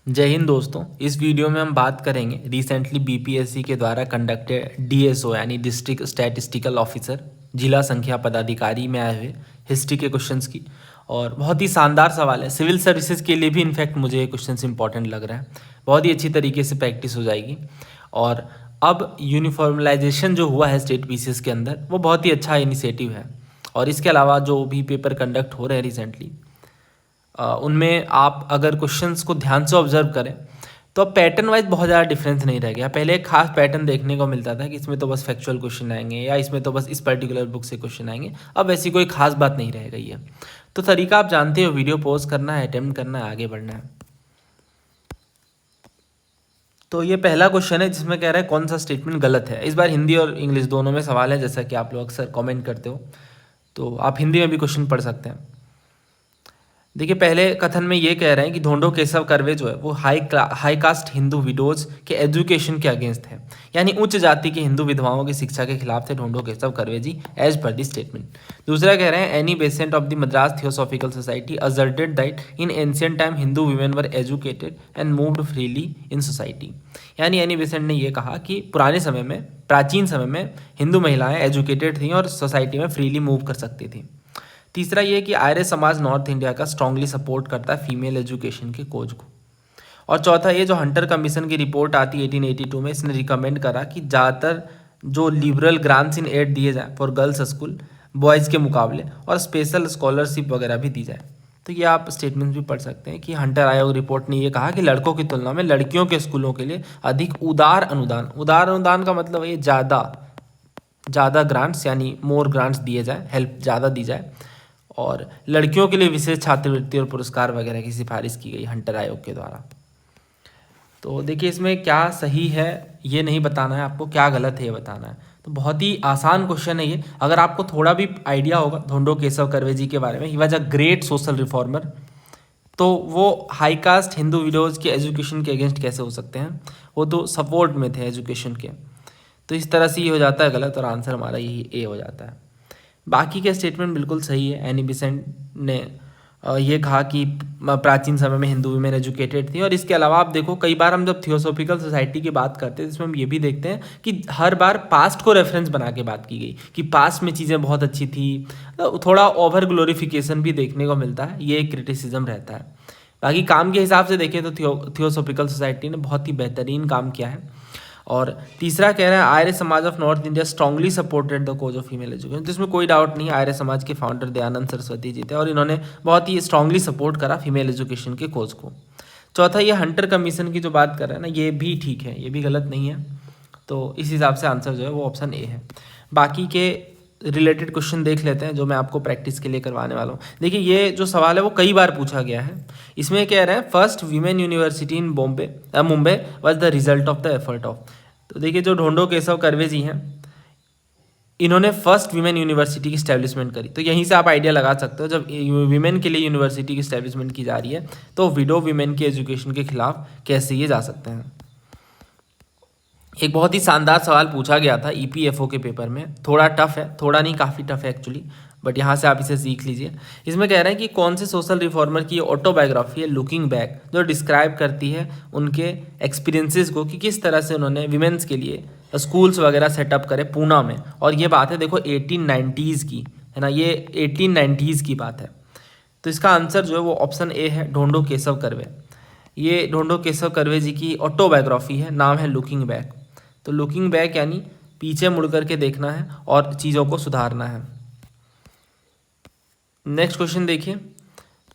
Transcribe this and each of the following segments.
जय हिंद दोस्तों। इस वीडियो में हम बात करेंगे रिसेंटली बीपीएससी के द्वारा कंडक्टेड डीएसओ यानी डिस्ट्रिक्ट स्टैटिस्टिकल ऑफिसर जिला संख्या पदाधिकारी में आए हुए हिस्ट्री के क्वेश्चंस की। और बहुत ही शानदार सवाल है, सिविल सर्विसेज के लिए भी इनफैक्ट मुझे ये क्वेश्चंस इंपॉर्टेंट लग रहा है। बहुत ही अच्छी तरीके से प्रैक्टिस हो जाएगी। और अब यूनिफॉर्मलाइजेशन जो हुआ है स्टेट पीसीएस के अंदर, वो बहुत ही अच्छा इनिशिएटिव है। और इसके अलावा जो भी पेपर कंडक्ट हो रहे हैं रिसेंटली, उनमें आप अगर क्वेश्चंस को ध्यान से ऑब्जर्व करें तो अब पैटर्न वाइज बहुत ज़्यादा डिफरेंस नहीं रह गया। पहले एक खास पैटर्न देखने को मिलता था कि इसमें तो बस फैक्चुअल क्वेश्चन आएंगे या इसमें तो बस इस पर्टिकुलर बुक से क्वेश्चन आएंगे। अब ऐसी कोई खास बात नहीं रह गई है। तो तरीका आप जानते हो, वीडियो पॉज करना है, अटेम्प्ट करना है, आगे बढ़ना है। तो ये पहला क्वेश्चन है जिसमें कह रहा है कौन सा स्टेटमेंट गलत है। इस बार हिंदी और इंग्लिश दोनों में सवाल है, जैसा कि आप लोग अक्सर कमेंट करते हो, तो आप हिंदी में भी क्वेश्चन पढ़ सकते हैं। देखिए, पहले कथन में ये कह रहे हैं कि ढोंडो केशव कर्वे जो है वो हाई कास्ट हिंदू विडोज के एजुकेशन के अगेंस्ट है, यानी उच्च जाति की हिंदू विधवाओं की शिक्षा के खिलाफ थे ढोंडो केशव कर्वे जी, एज पर दी स्टेटमेंट। दूसरा कह रहे हैं Annie Besant of the Madras theosophical society asserted that in ancient time Hindu women were educated and moved freely in society. यानी एनी बेसेंट ने यह कहा कि पुराने समय में, प्राचीन समय में हिंदू महिलाएं एजुकेटेड थीं और सोसाइटी में फ्रीली मूव कर सकती थी। तीसरा ये कि आर्य समाज नॉर्थ इंडिया का स्ट्रांगली सपोर्ट करता है फीमेल एजुकेशन के खोज को। और चौथा ये, जो हंटर कमीशन की रिपोर्ट आती 1882 में, इसने रिकमेंड करा कि ज़्यादातर जो लिबरल ग्रांट्स इन एड दिए जाए फॉर गर्ल्स स्कूल बॉयज़ के मुकाबले, और स्पेशल स्कॉलरशिप वगैरह भी दी जाए। तो ये आप स्टेटमेंट भी पढ़ सकते हैं कि हंटर आयोग रिपोर्ट ने ये कहा कि लड़कों की तुलना में लड़कियों के स्कूलों के लिए अधिक उदार अनुदान का मतलब है ये ज़्यादा ग्रांट्स, यानी मोर ग्रांट्स दिए जाए, हेल्प ज़्यादा दी जाए। और लड़कियों के लिए विशेष छात्रवृत्ति और पुरस्कार वगैरह की सिफारिश की गई हंटर आयोग के द्वारा। तो देखिए, इसमें क्या सही है ये नहीं बताना है आपको, क्या गलत है ये बताना है। तो बहुत ही आसान क्वेश्चन है ये। अगर आपको थोड़ा भी आइडिया होगा ढोंडो केशव कर्वे जी के बारे में, he was a great social reformer, तो वो हाई कास्ट हिंदू विडोज के एजुकेशन के अगेंस्ट कैसे हो सकते हैं, वो तो सपोर्ट में थे एजुकेशन के। तो इस तरह से ये हो जाता है गलत, और आंसर हमारा यही ए हो जाता है। बाकी के स्टेटमेंट बिल्कुल सही है। एनी बेसेंट ने ये कहा कि प्राचीन समय में हिंदू वीमेन एजुकेटेड थी। और इसके अलावा आप देखो, कई बार हम जब थियोसॉफिकल सोसाइटी की बात करते हैं इसमें हम ये भी देखते हैं कि हर बार पास्ट को रेफरेंस बना के बात की गई कि पास्ट में चीज़ें बहुत अच्छी थी। तो थोड़ा ओवर ग्लोरिफिकेशन भी देखने को मिलता है, ये एक क्रिटिसिज्म रहता है। बाकी काम के हिसाब से देखें तो थियोसॉफिकल सोसाइटी ने बहुत ही बेहतरीन काम किया है। और तीसरा कह रहा है Arya Samaj of north India strongly supported the cause of female education. तो इसमें कोई डाउट नहीं है, आर्य समाज के फाउंडर दयानंद सरस्वती जी थे और इन्होंने बहुत ही स्ट्रांगली सपोर्ट करा फीमेल एजुकेशन के कोज को। चौथा, ये हंटर कमीशन की जो बात कर रहे हैं ना, ये भी ठीक है, ये भी गलत नहीं है। तो इस हिसाब से आंसर जो है वो ऑप्शन ए है। बाकी के रिलेटेड क्वेश्चन देख लेते हैं जो मैं आपको प्रैक्टिस के लिए करवाने वाला हूँ। देखिए, ये जो सवाल है वो कई बार पूछा गया है। इसमें कह रहे हैं first women university in Mumbai was the result of the effort of. तो देखिए, जो ढोंडो केशव कर्वे जी हैं, इन्होंने फर्स्ट वीमेन यूनिवर्सिटी की स्टैब्लिशमेंट करी। तो यहीं से आप आइडिया लगा सकते हो, जब वीमेन के लिए यूनिवर्सिटी की स्टैब्लिशमेंट की जा रही है तो विडो वीमेन की एजुकेशन के खिलाफ कैसे ये जा सकते हैं। एक बहुत ही शानदार सवाल पूछा गया था ईपीएफओ के पेपर में, थोड़ा टफ है, थोड़ा नहीं काफ़ी टफ है एक्चुअली, बट यहाँ से आप इसे सीख लीजिए। इसमें कह रहे हैं कि कौन से सोशल रिफॉर्मर की ऑटोबायोग्राफी है लुकिंग बैक, जो डिस्क्राइब करती है उनके एक्सपीरियंसेस को कि किस तरह से उन्होंने विमेंस के लिए स्कूल्स वगैरह सेटअप करे पूना में। और ये बात है देखो 1890s की है ना, ये 1890s की बात है। तो इसका आंसर जो है वो ऑप्शन ए है, ढोंडो केशव कर्वे। ये ढोंडो केशव कर्वे जी की ऑटोबायोग्राफी है, नाम है लुकिंग बैक। तो लुकिंग बैक यानी पीछे मुड़ करके देखना है और चीज़ों को सुधारना है। नेक्स्ट क्वेश्चन देखिए।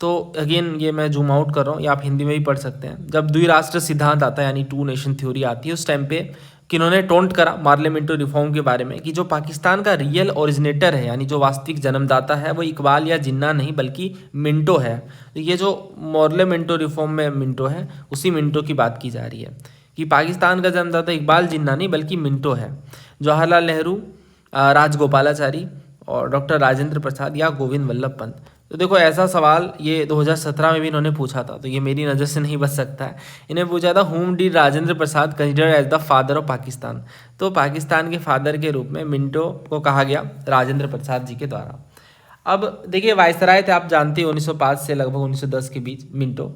तो अगेन ये मैं जूम आउट कर रहा हूँ, या आप हिंदी में भी पढ़ सकते हैं। जब द्विराष्ट्र सिद्धांत आता है यानी टू नेशन थ्योरी आती है, उस टाइम पे किन्होंने टोंट करा मार्लियामेंटो रिफॉर्म के बारे में कि जो पाकिस्तान का रियल ओरिजिनेटर है यानी जो वास्तविक जन्मदाता है वो इकबाल या जिन्ना नहीं बल्कि मिंटो है। तो ये जो मार्लियामेंटो रिफॉर्म में मिंटो है, उसी मिंटो की बात की जा रही है कि पाकिस्तान का जन्मदाता इकबाल जिन्ना नहीं बल्कि मिंटो है। जवाहरलाल नेहरू, राजगोपालाचारी और डॉक्टर राजेंद्र प्रसाद या गोविंद वल्लभ पंत। तो देखो, ऐसा सवाल ये 2017 में भी इन्होंने पूछा था, तो ये मेरी नज़र से नहीं बच सकता है। इन्हें पूछा था whom did Rajendra Prasad consider as the father of Pakistan. तो पाकिस्तान के फादर के रूप में मिंटो को कहा गया राजेंद्र प्रसाद जी के द्वारा। अब देखिए, वायसराय थे, आप जानते हैं 1905 से लगभग 1910 के बीच मिंटो।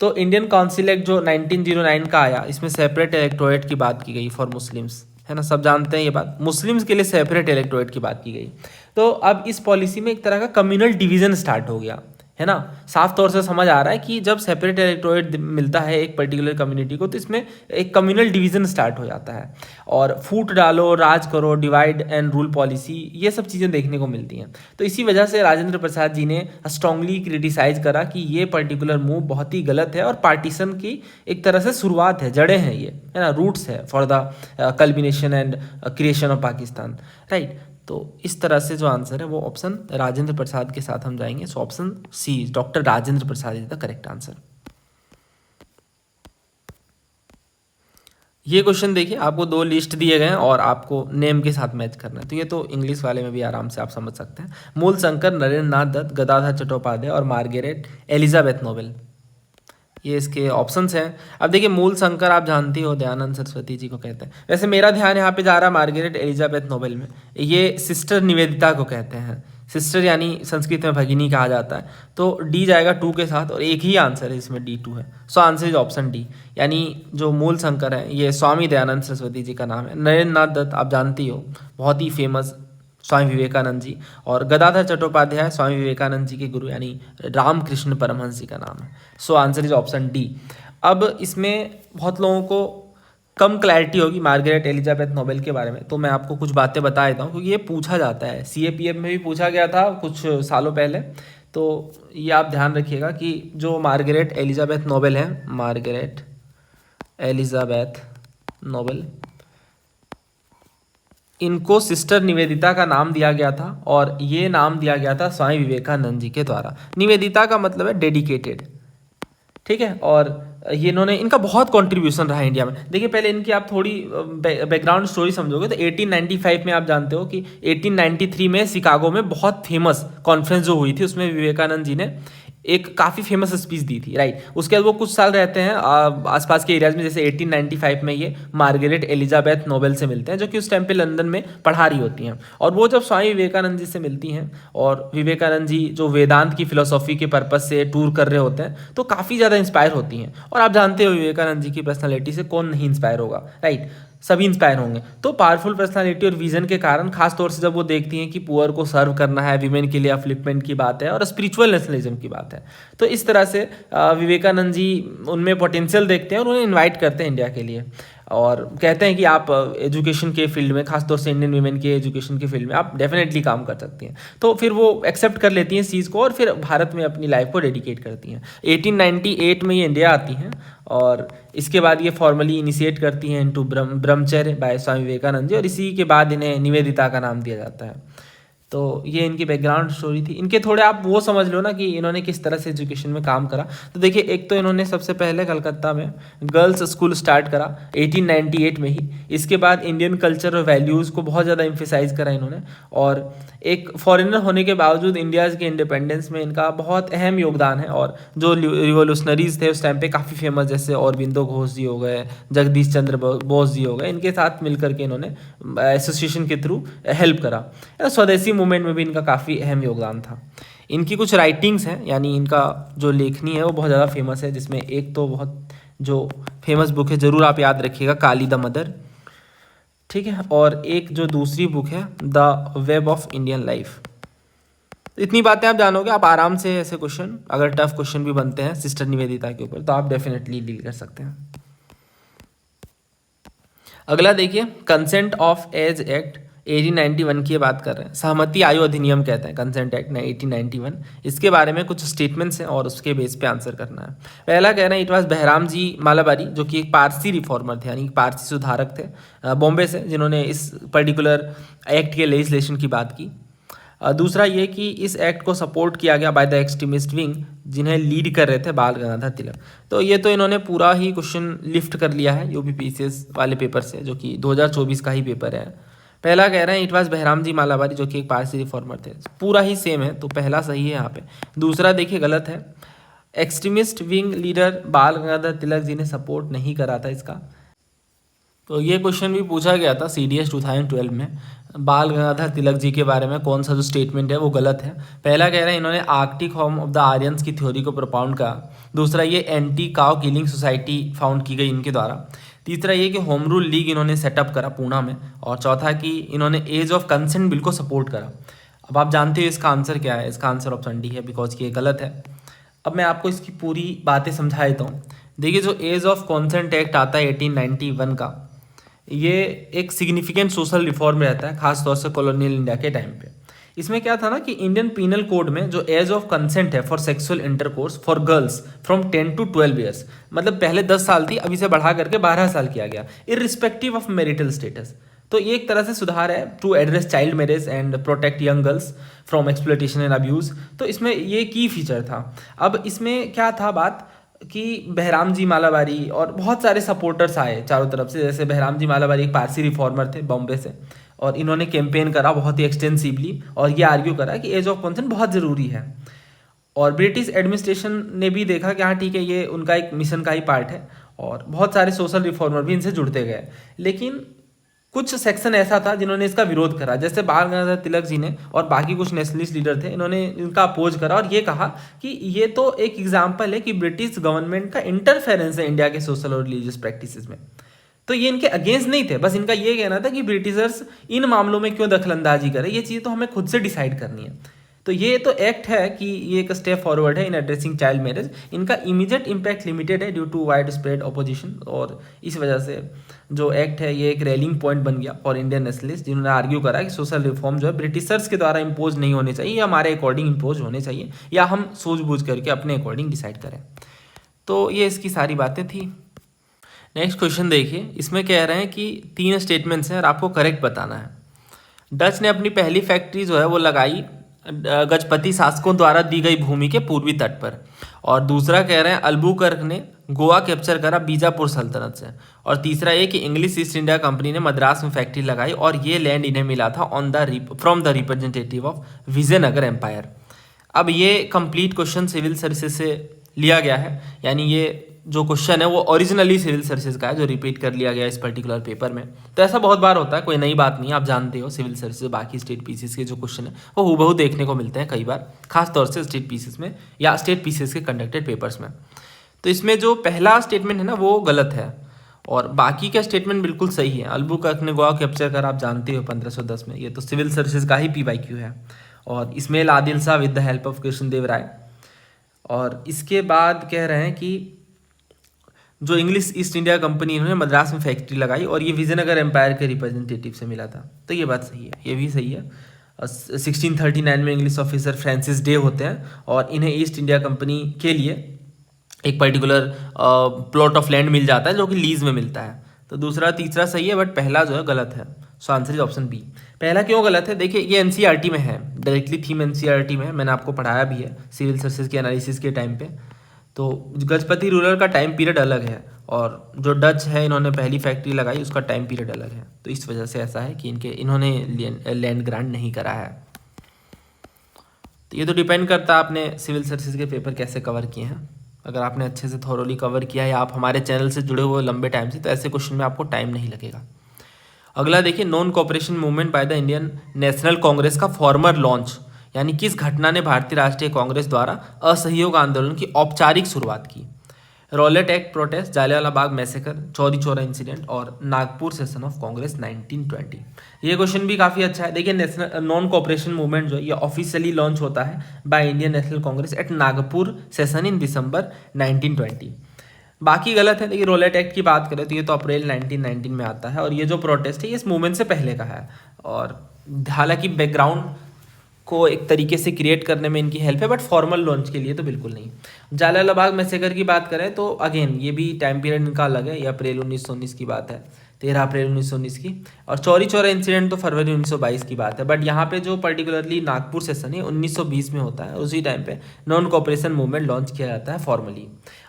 तो इंडियन काउंसिल एक्ट जो 1909 का आया, इसमें सेपरेट इलेक्टोरेट की बात की गई फॉर मुस्लिम्स, है ना, सब जानते हैं ये बात, मुस्लिम्स के लिए सेपरेट इलेक्टोरेट की बात की गई। तो अब इस पॉलिसी में एक तरह का कम्युनल डिवीजन स्टार्ट हो गया, है ना। साफ तौर से समझ आ रहा है कि जब सेपरेट इलेक्टोरेट मिलता है एक पर्टिकुलर कम्युनिटी को, तो इसमें एक कम्युनल डिवीजन स्टार्ट हो जाता है, और फूट डालो, राज करो, डिवाइड एंड रूल पॉलिसी, ये सब चीज़ें देखने को मिलती हैं। तो इसी वजह से राजेंद्र प्रसाद जी ने स्ट्रांगली क्रिटिसाइज करा कि ये पर्टिकुलर मूव बहुत ही गलत है, और पार्टीशन की एक तरह से शुरुआत है, जड़ें हैं ये, है ना, रूट्स है for the culmination and creation of Pakistan, right. तो इस तरह से जो आंसर है वो ऑप्शन राजेंद्र प्रसाद के साथ हम जाएंगे। So option C, doctor Rajendra Prasad is the correct answer. ये क्वेश्चन देखिए, आपको 2 लिस्ट दिए गए हैं और आपको नेम के साथ मैच करना है, तो ये तो इंग्लिश वाले में भी आराम से आप समझ सकते हैं। मूल शंकर, नरेंद्र नाथ दत्त, गदाधर चट्टोपाध्याय और मार्गरेट एलिजाबेथ नोबेल, ये इसके ऑप्शंस हैं। अब देखिए, मूल शंकर आप जानती हो दयानंद सरस्वती जी को कहते हैं, वैसे मेरा ध्यान यहाँ पे जा रहा है मार्गरेट एलिजाबेथ नोबेल में, ये सिस्टर निवेदिता को कहते हैं, सिस्टर यानी संस्कृत में भगिनी कहा जाता है। तो डी जाएगा 2 के साथ, और एक ही आंसर है इसमें, D2 है। So answer is option D, यानी जो मूल शंकर है ये स्वामी दयानंद सरस्वती जी का नाम है। नरेंद्र नाथ दत्त आप जानती हो, बहुत ही फेमस स्वामी विवेकानंद जी, और गदाधर चट्टोपाध्याय स्वामी विवेकानंद जी के गुरु यानी रामकृष्ण परमहंस जी का नाम है। So answer is option D. अब इसमें बहुत लोगों को कम क्लैरिटी होगी मार्गरेट एलिजाबेथ नोबेल के बारे में, तो मैं आपको कुछ बातें बता देता हूँ, क्योंकि ये पूछा जाता है, CAPF में भी पूछा गया था कुछ सालों पहले। तो ये आप ध्यान रखिएगा कि जो मार्गरेट एलिजाबेथ नोबेल है, मार्गरेट एलिजाबेथ नोबेल, इनको सिस्टर निवेदिता का नाम दिया गया था, और ये नाम दिया गया था स्वामी विवेकानंद जी के द्वारा। निवेदिता का मतलब है डेडिकेटेड, ठीक है। और ये इन्होंने, इनका बहुत कंट्रीब्यूशन रहा है इंडिया में। देखिए, पहले इनकी आप थोड़ी बैकग्राउंड स्टोरी समझोगे तो 1895 में आप जानते हो कि 1893 में शिकागो में बहुत फेमस कॉन्फ्रेंस जो हुई थी, उसमें विवेकानंद जी ने एक काफ़ी फेमस स्पीच दी थी, राइट। उसके बाद वो कुछ साल रहते हैं आसपास के एरियाज में, जैसे 1895 में ये मार्गरेट एलिजाबेथ नोबेल से मिलते हैं, जो कि उस टाइम पे लंदन में पढ़ा रही होती हैं। और वो जब स्वामी विवेकानंद जी से मिलती हैं, और विवेकानंद जी जो वेदांत की फिलोसॉफी के पर्पज से टूर कर रहे होते हैं, तो काफ़ी ज़्यादा इंस्पायर होती हैं। और आप जानते हो विवेकानंद जी की पर्सनैलिटी से कौन नहीं इंस्पायर होगा, राइट, सभी इंस्पायर होंगे। तो पावरफुल पर्सनालिटी और विजन के कारण, खास तौर से जब वो देखती हैं कि पुअर को सर्व करना है, विमेन के लिए अपलिफ्टमेंट की बात है, और स्पिरिचुअल नेशनलिज्म की बात है, तो इस तरह से विवेकानंद जी उनमें पोटेंशियल देखते हैं और उन्हें इनवाइट करते हैं इंडिया के लिए, और कहते हैं कि आप एजुकेशन के फील्ड में, खासतौर से इंडियन वीमेन के एजुकेशन के फील्ड में आप डेफिनेटली काम कर सकती हैं। तो फिर वो एक्सेप्ट कर लेती हैं इस चीज़ को, और फिर भारत में अपनी लाइफ को डेडिकेट करती हैं। 1898 में ये इंडिया आती हैं, और इसके बाद ये फॉर्मली इनिशिएट करती हैं इनटू ब्रह्मचर्य बाय स्वामी विवेकानंद जी, और इसी के बाद इन्हें निवेदिता का नाम दिया जाता है। तो ये इनकी बैकग्राउंड स्टोरी थी। इनके थोड़े आप वो समझ लो ना कि इन्होंने किस तरह से एजुकेशन में काम करा। तो देखिए, एक तो इन्होंने सबसे पहले कलकत्ता में गर्ल्स स्कूल स्टार्ट करा 1898 में ही। इसके बाद इंडियन कल्चर और वैल्यूज़ को बहुत ज़्यादा एम्फेसाइज करा इन्होंने, और एक फॉरेनर होने के बावजूद इंडिया के इंडिपेंडेंस में इनका बहुत अहम योगदान है। और जो रिवोल्यूशनरीज थे उस टाइम पे काफ़ी फेमस, जैसे औरबिंदो घोष जी हो गए, जगदीश चंद्र बोस जी हो गए, इनके साथ मिलकर के इन्होंने एसोसिएशन के थ्रू हेल्प करा। स्वदेशी मूवमेंट में भी इनका काफ़ी अहम योगदान था। इनकी कुछ राइटिंग्स हैं, यानी इनका जो लेखनी है वो बहुत ज़्यादा फेमस है, जिसमें एक तो बहुत जो फेमस बुक है, ज़रूर आप याद रखिएगा, काली द मदर, ठीक है। और एक जो दूसरी बुक है, the web of Indian life. इतनी बातें आप जानोगे, आप आराम से ऐसे क्वेश्चन, अगर टफ क्वेश्चन भी बनते हैं सिस्टर निवेदिता के ऊपर, तो आप डेफिनेटली डील कर सकते हैं। अगला देखिए, कंसेंट ऑफ एज एक्ट 1891 की बात कर रहे हैं। सहमति आयु अधिनियम कहते हैं कंसेंट एक्ट 1891। इसके बारे में कुछ स्टेटमेंट्स हैं और उसके बेस पे आंसर करना है। पहला कह रहे हैं, इट वाज बहराम जी मालाबारी, जो कि एक पारसी रिफॉर्मर थे, यानी पारसी सुधारक थे बॉम्बे से, जिन्होंने इस पर्टिकुलर एक्ट के लेजिस्लेशन की बात की। दूसरा ये कि इस एक्ट को सपोर्ट किया गया बाय द एक्सट्रीमिस्ट विंग, जिन्हें लीड कर रहे थे बाल गंगाधर तिलक। तो ये तो इन्होंने पूरा ही क्वेश्चन लिफ्ट कर लिया है UPPCS वाले पेपर से, जो कि 2024 का ही पेपर है। पहला कह रहे हैं, इट वाज बहराम जी मालाबारी, जो कि एक पारसी रिफॉर्मर थे, पूरा ही सेम है, तो पहला सही है यहाँ पे। दूसरा देखिए गलत है, एक्सट्रीमिस्ट विंग लीडर बाल गंगाधर तिलक जी ने सपोर्ट नहीं करा था इसका। तो ये क्वेश्चन भी पूछा गया था CDS 2012 में, बाल गंगाधर तिलक जी के बारे में कौन सा जो स्टेटमेंट है वो गलत है। पहला कह रहे हैं इन्होंने Arctic home of the Aryans की थ्योरी को प्रोपाउंड करा। दूसरा ये anti cow killing society found की गई इनके द्वारा। तीसरा ये कि होम रूल लीग इन्होंने सेटअप करा पूना में। और चौथा कि इन्होंने एज ऑफ कंसेंट बिल को सपोर्ट करा। अब आप जानते हो इसका आंसर क्या है, इसका आंसर ऑप्शन डी है, बिकॉज कि ये गलत है। अब मैं आपको इसकी पूरी बातें समझा देता हूँ। देखिए जो एज ऑफ कॉन्सेंट एक्ट आता है 1891 का, ये एक सिग्निफिकेंट सोशल रिफॉर्म रहता है, खासतौर से कॉलोनियल इंडिया के टाइम पे। इसमें क्या था ना कि इंडियन पीनल कोड में जो एज ऑफ कंसेंट है for sexual intercourse for girls from 10 to 12 years, मतलब पहले 10 साल थी, अभी से बढ़ा करके 12 साल किया गया, इररिस्पेक्टिव ऑफ मैरिटल स्टेटस। तो ये एक तरह से सुधार है to address child marriage and protect young girls from exploitation and abuse. तो इसमें ये की फीचर था। अब इसमें क्या था बात कि बहराम जी मालाबारी और बहुत सारे सपोर्टर्स आए चारों तरफ से। जैसे बहराम जी मालाबारी एक पारसी रिफॉर्मर थे बॉम्बे से, और इन्होंने कैंपेन करा बहुत ही एक्सटेंसिवली, और ये आर्ग्यू करा कि एज ऑफ कंसेंट बहुत ज़रूरी है। और ब्रिटिश एडमिनिस्ट्रेशन ने भी देखा कि हाँ ठीक है, ये उनका एक मिशन का ही पार्ट है, और बहुत सारे सोशल रिफॉर्मर भी इनसे जुड़ते गए। लेकिन कुछ सेक्शन ऐसा था जिन्होंने इसका विरोध करा, जैसे बाल गंगाधर तिलक जी ने और बाकी कुछ नेशनलिस्ट लीडर थे, इन्होंने इनका अपोज करा और ये कहा कि ये तो एक एग्जाम्पल है कि ब्रिटिश गवर्नमेंट का इंटरफेरेंस है इंडिया के सोशल और रिलीजियस प्रैक्टिसेस में। तो ये इनके अगेंस्ट नहीं थे, बस इनका ये कहना था कि ब्रिटिशर्स इन मामलों में क्यों दखलंदाजी करें, ये चीज़ तो हमें खुद से डिसाइड करनी है। तो ये तो एक्ट है कि ये एक स्टेप फॉरवर्ड है इन एड्रेसिंग चाइल्ड मैरिज। इनका इमीडिएट इम्पैक्ट लिमिटेड है due to wide spread opposition, और इस वजह से जो एक्ट है ये एक रेलिंग पॉइंट बन गया फॉर इंडियन नेशनलिस्ट, जिन्होंने आर्ग्यू करा कि सोशल रिफॉर्म जो है ब्रिटिशर्स के द्वारा इम्पोज नहीं होने चाहिए, या हमारे अकॉर्डिंग इम्पोज होने चाहिए, या हम सूझबूझ करके अपने अकॉर्डिंग डिसाइड करें। तो ये इसकी सारी बातें थी। नेक्स्ट क्वेश्चन देखिए, इसमें कह रहे हैं कि 3 स्टेटमेंट्स हैं और आपको करेक्ट बताना है। डच ने अपनी पहली फैक्ट्री जो है वो लगाई गजपति शासकों द्वारा दी गई भूमि के पूर्वी तट पर। और दूसरा कह रहे हैं अल्बुकर्क ने गोवा कैप्चर करा बीजापुर सल्तनत से। और तीसरा ये कि इंग्लिश ईस्ट इंडिया कंपनी ने मद्रास में फैक्ट्री लगाई और ये लैंड इन्हें मिला था from the representative of Vijayanagar empire. अब ये कंप्लीट क्वेश्चन सिविल सर्विसेज से लिया गया है, यानी ये जो क्वेश्चन है वो ओरिजिनली सिविल सर्विसेज का है, जो रिपीट कर लिया गया इस पर्टिकुलर पेपर में। तो ऐसा बहुत बार होता है, कोई नई बात नहीं है, आप जानते हो सिविल सर्विसेज बाकी स्टेट पीसेस के जो क्वेश्चन है वो हूबहू देखने को मिलते हैं कई बार, खासतौर से स्टेट पीसेस में या स्टेट पीसेस के कंडक्टेड पेपर्स में। तो इसमें जो पहला स्टेटमेंट है ना वो गलत है, और बाकी का स्टेटमेंट बिल्कुल सही है। अल्बुकर्क ने गोवा कैप्चर कर, आप जानते हो 1510 में, ये तो सिविल सर्विसेज का ही PYQ है। और Ismail Adil Shah with the help of Krishnadeva Raya. और इसके बाद कह रहे हैं कि जो इंग्लिश ईस्ट इंडिया कंपनी इन्होंने मद्रास में फैक्ट्री लगाई और ये विजयनगर एम्पायर के रिप्रेजेंटेटिव से मिला था। तो ये बात सही है, ये भी सही है। 1639 में इंग्लिश ऑफिसर फ्रांसिस डे होते हैं और इन्हें ईस्ट इंडिया कंपनी के लिए एक पर्टिकुलर प्लॉट ऑफ लैंड मिल जाता है जो कि लीज में मिलता है। तो दूसरा तीसरा सही है, बट पहला जो है गलत है। So answer is option B. पहला क्यों गलत है, देखिए ये NCERT में है, डायरेक्टली थीम NCERT में है, मैंने आपको पढ़ाया भी है सिविल सर्विसेज के एनालिसिस के टाइम पे। तो गजपति रूरल का टाइम पीरियड अलग है, और जो डच है इन्होंने पहली फैक्ट्री लगाई उसका टाइम पीरियड अलग है। तो इस वजह से ऐसा है कि इन्होंने लैंड ग्रांट नहीं करा है। तो ये तो डिपेंड करता है आपने सिविल सर्विसेज के पेपर कैसे कवर किए हैं। अगर आपने अच्छे से थॉरोली कवर किया है या आप हमारे चैनल से जुड़े हुए लंबे टाइम से, तो ऐसे क्वेश्चन में आपको टाइम नहीं लगेगा। अगला देखिए, non cooperation movement by the Indian National Congress का फॉर्मर लॉन्च, यानी किस घटना ने भारतीय राष्ट्रीय कांग्रेस द्वारा असहयोग आंदोलन की औपचारिक शुरुआत की। Rowlatt act protest, Jallianwala Bagh massacre, Chauri Chaura incident और नागपुर सेशन ऑफ कांग्रेस 1920। ये क्वेश्चन भी काफ़ी अच्छा है। देखिए नेशनल नॉन कोऑपरेशन मूवमेंट जो है ये ऑफिशियली लॉन्च होता है by Indian National Congress at Nagpur session in December 1920। बाकी गलत है। देखिए रोलेट एक्ट की बात करें तो ये तो अप्रैल 1919 में आता है, और ये जो प्रोटेस्ट है ये इस मूवमेंट से पहले का है, और हालांकि बैकग्राउंड को एक तरीके से क्रिएट करने में इनकी हेल्प है, बट फॉर्मल लॉन्च के लिए तो बिल्कुल नहीं। जालियांवाला बाग मैसेकर की बात करें तो अगेन ये भी टाइम पीरियड इनका अलग है, ये अप्रैल 1919 की बात है, 13 अप्रैल 1919 की। और चौरी चौरा इंसिडेंट तो फरवरी 1922 की बात है, बट यहाँ पे जो पर्टिकुलरली नागपुर सेशन है 1920 में होता है। उसी टाइम पे नॉन कोऑपरेशन मूवमेंट लॉन्च किया जाता है फॉर्मली,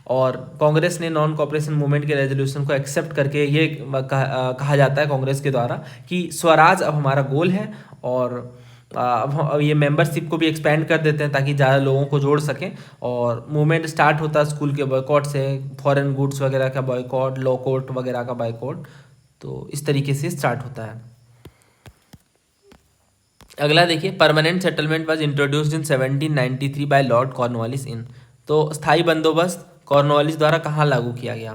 और कांग्रेस ने नॉन कोऑपरेशन मूवमेंट के रेजोल्यूशन को एक्सेप्ट करके ये कहा जाता है कांग्रेस के द्वारा कि स्वराज अब हमारा गोल है, और अब ये मेंबरशिप को भी एक्सपेंड कर देते हैं ताकि ज़्यादा लोगों को जोड़ सकें। और मूवमेंट स्टार्ट होता है स्कूल के बॉयकॉट से, फॉरेन गुड्स वगैरह का बॉयकॉट, लॉ कोर्ट वगैरह का बॉयकॉट। तो इस तरीके से स्टार्ट होता है। अगला देखिए, permanent settlement was introduced in 1793 by Lord Cornwallis in. तो स्थायी बंदोबस्त कॉर्नवालिस द्वारा कहाँ लागू किया गया?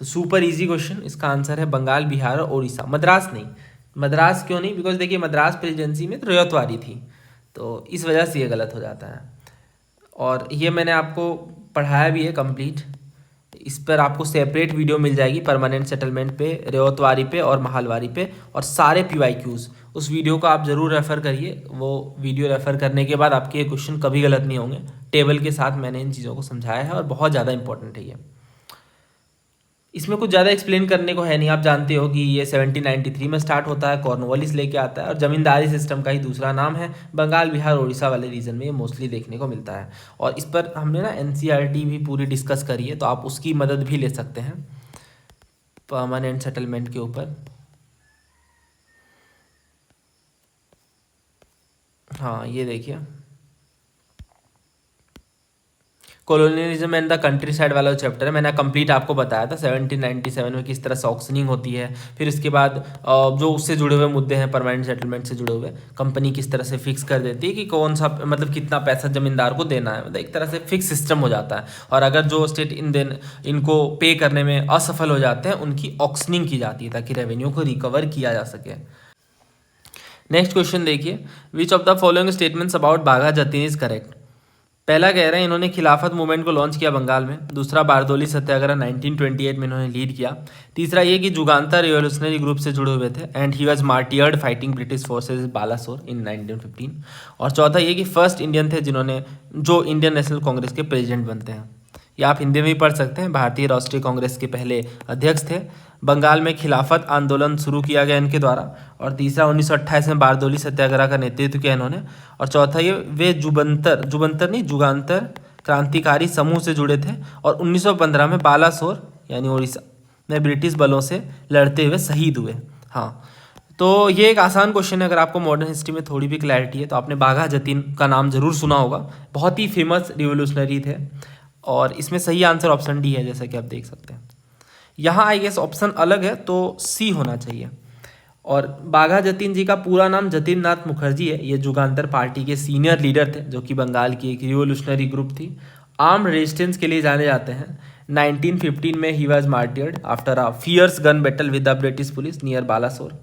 तो सुपर इजी क्वेश्चन, इसका आंसर है बंगाल, बिहार और उड़ीसा। मद्रास नहीं, मद्रास क्यों नहीं? बिकॉज देखिए मद्रास प्रेसिडेंसी में तो रियायतवारी थी, तो इस वजह से ये गलत हो जाता है। और ये मैंने आपको पढ़ाया भी है कंप्लीट, इस पर आपको सेपरेट वीडियो मिल जाएगी, परमानेंट सेटलमेंट पे, रियायतवारी पे और महालवारी पे, और सारे PYQs। उस वीडियो को आप ज़रूर रेफ़र करिए। वो वीडियो रेफ़र करने के बाद आपके ये क्वेश्चन कभी गलत नहीं होंगे। टेबल के साथ मैंने इन चीज़ों को समझाया है और बहुत ज़्यादा इंपॉर्टेंट है ये। इसमें कुछ ज़्यादा एक्सप्लेन करने को है नहीं, आप जानते हो कि ये 1793 में स्टार्ट होता है, कॉर्नवालिस लेके आता है, और ज़मींदारी सिस्टम का ही दूसरा नाम है। बंगाल, बिहार, उड़ीसा वाले रीजन में ये मोस्टली देखने को मिलता है। और इस पर हमने ना NCERT भी पूरी डिस्कस करी है, तो आप उसकी मदद भी ले सकते हैं परमानेंट सेटलमेंट के ऊपर। हाँ, ये देखिए colonialism and the country side वाला चैप्टर है, मैंने कंप्लीट आपको बताया था 1797 में किस तरह से ऑक्शनिंग होती है। फिर इसके बाद जो उससे जुड़े हुए मुद्दे हैं, परमानेंट सेटलमेंट से जुड़े हुए, कंपनी किस तरह से फिक्स कर देती है कि कौन सा, मतलब कितना पैसा जमींदार को देना है, मतलब एक तरह से फिक्स सिस्टम हो जाता है। और अगर जो स्टेट इनको पे करने में असफल हो जाते हैं, उनकी ऑक्शनिंग की जाती है ताकि रेवेन्यू को रिकवर किया जा सके। नेक्स्ट क्वेश्चन देखिए, which of the following statements about Bagha Jatin is correct? पहला कह रहे हैं इन्होंने खिलाफत मूवमेंट को लॉन्च किया बंगाल में। दूसरा, बारदोली सत्याग्रह 1928 में इन्होंने लीड किया। तीसरा ये कि जुगांतर रिवोल्यूशनरी ग्रुप से जुड़े हुए थे and he was martyred fighting British forces Balasore in 1915। और चौथा ये कि फर्स्ट इंडियन थे जो इंडियन नेशनल कांग्रेस के प्रेसिडेंट बनते हैं। या आप हिंदी में भी पढ़ सकते हैं, भारतीय राष्ट्रीय कांग्रेस के पहले अध्यक्ष थे। बंगाल में खिलाफत आंदोलन शुरू किया गया इनके द्वारा। और तीसरा, 1928 में बारदोली सत्याग्रह का नेतृत्व किया इन्होंने। और चौथा, ये वे जुगांतर क्रांतिकारी समूह से जुड़े थे। और 1915 में बालासोर यानी उड़ीसा में ब्रिटिश बलों से लड़ते हुए शहीद हुए। हाँ, तो ये एक आसान क्वेश्चन है। अगर आपको मॉडर्न हिस्ट्री में थोड़ी भी क्लैरिटी है तो आपने बाघा जतीन का नाम जरूर सुना होगा, बहुत ही फेमस रिवोल्यूशनरी थे। और इसमें सही आंसर ऑप्शन डी है, जैसा कि आप देख सकते हैं। यहाँ आई गेस ऑप्शन अलग है तो सी होना चाहिए। और बाघा जतीन जी का पूरा नाम जतिन नाथ मुखर्जी है। ये जुगांतर पार्टी के सीनियर लीडर थे, जो कि बंगाल की एक रिवोल्यूशनरी ग्रुप थी। आर्म रेजिस्टेंस के लिए जाने जाते हैं। 1915 में he was मार्टियर्ड after a fierce gun battle with the British police near Balasore.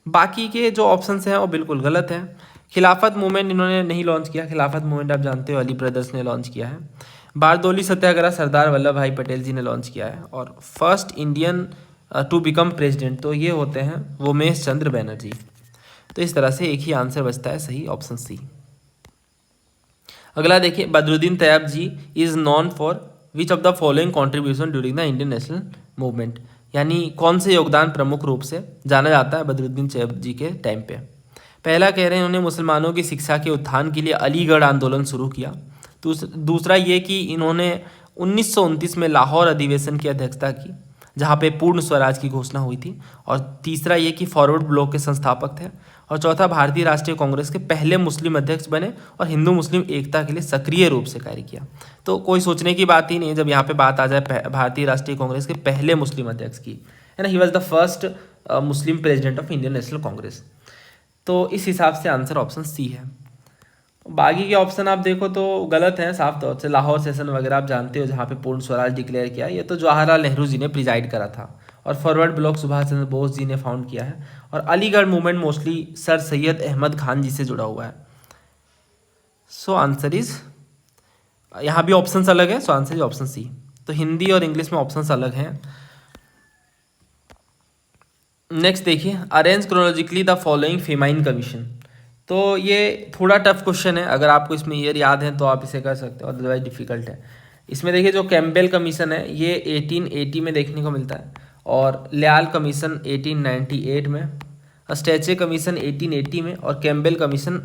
बाकी के जो ऑप्शंस हैं वो बिल्कुल गलत हैं। खिलाफत मूवमेंट इन्होंने नहीं लॉन्च किया। खिलाफत मूवमेंट आप जानते हो अली ब्रदर्स ने लॉन्च किया है। बारदोली सत्याग्रह सरदार वल्लभ भाई पटेल जी ने लॉन्च किया है। और first Indian to become president तो ये होते हैं उमेश चंद्र बैनर्जी। तो इस तरह से एक ही आंसर बचता है सही, ऑप्शन सी। अगला देखिए, Badruddin Tyabji is known for which of the following contribution during the Indian national movement? यानी कौन से योगदान प्रमुख रूप से जाना जाता है बदरुद्दीन तैयब जी के टाइम पे? पहला कह रहे हैं उन्होंने मुसलमानों की शिक्षा के उत्थान के लिए अलीगढ़ आंदोलन शुरू किया। दूसरा ये कि इन्होंने 1929 में लाहौर अधिवेशन की अध्यक्षता की, जहाँ पे पूर्ण स्वराज की घोषणा हुई थी। और तीसरा ये कि फॉरवर्ड ब्लॉक के संस्थापक थे। और चौथा, भारतीय राष्ट्रीय कांग्रेस के पहले मुस्लिम अध्यक्ष बने और हिंदू मुस्लिम एकता के लिए सक्रिय रूप से कार्य किया। तो कोई सोचने की बात ही नहीं है जब यहाँ पे बात आ जाए भारतीय राष्ट्रीय कांग्रेस के पहले मुस्लिम अध्यक्ष की, है ना। He was the first Muslim president of Indian National Congress. तो इस हिसाब से आंसर ऑप्शन सी है। बाकी के ऑप्शन आप देखो तो गलत हैं साफ तौर से। लाहौर सेशन वगैरह आप जानते हो, जहाँ पे पूर्ण स्वराज डिक्लेयर किया, ये तो जवाहरलाल नेहरू जी ने प्रिजाइड करा था। और फॉरवर्ड ब्लॉक सुभाष चंद्र बोस जी ने फाउंड किया है। और Aligarh movement mostly sir Syed Ahmed Khan ji से जुड़ा हुआ है। सो आंसर इज, यहाँ भी ऑप्शन अलग है, so answer is option C. तो हिंदी और इंग्लिश में ऑप्शन अलग हैं। नेक्स्ट देखिए, arrange chronologically the following famine commission. तो ये थोड़ा टफ क्वेश्चन है, अगर आपको इसमें ईयर याद है तो आप इसे कर सकते हो, अदरवाइज डिफिकल्ट है। इसमें देखिए जो कैम्पबेल कमीशन है ये 1880 में देखने को मिलता है। और ल्याल कमीशन 1898 में, स्टैचे कमीशन 1880 में, और कैम्पबेल कमीशन,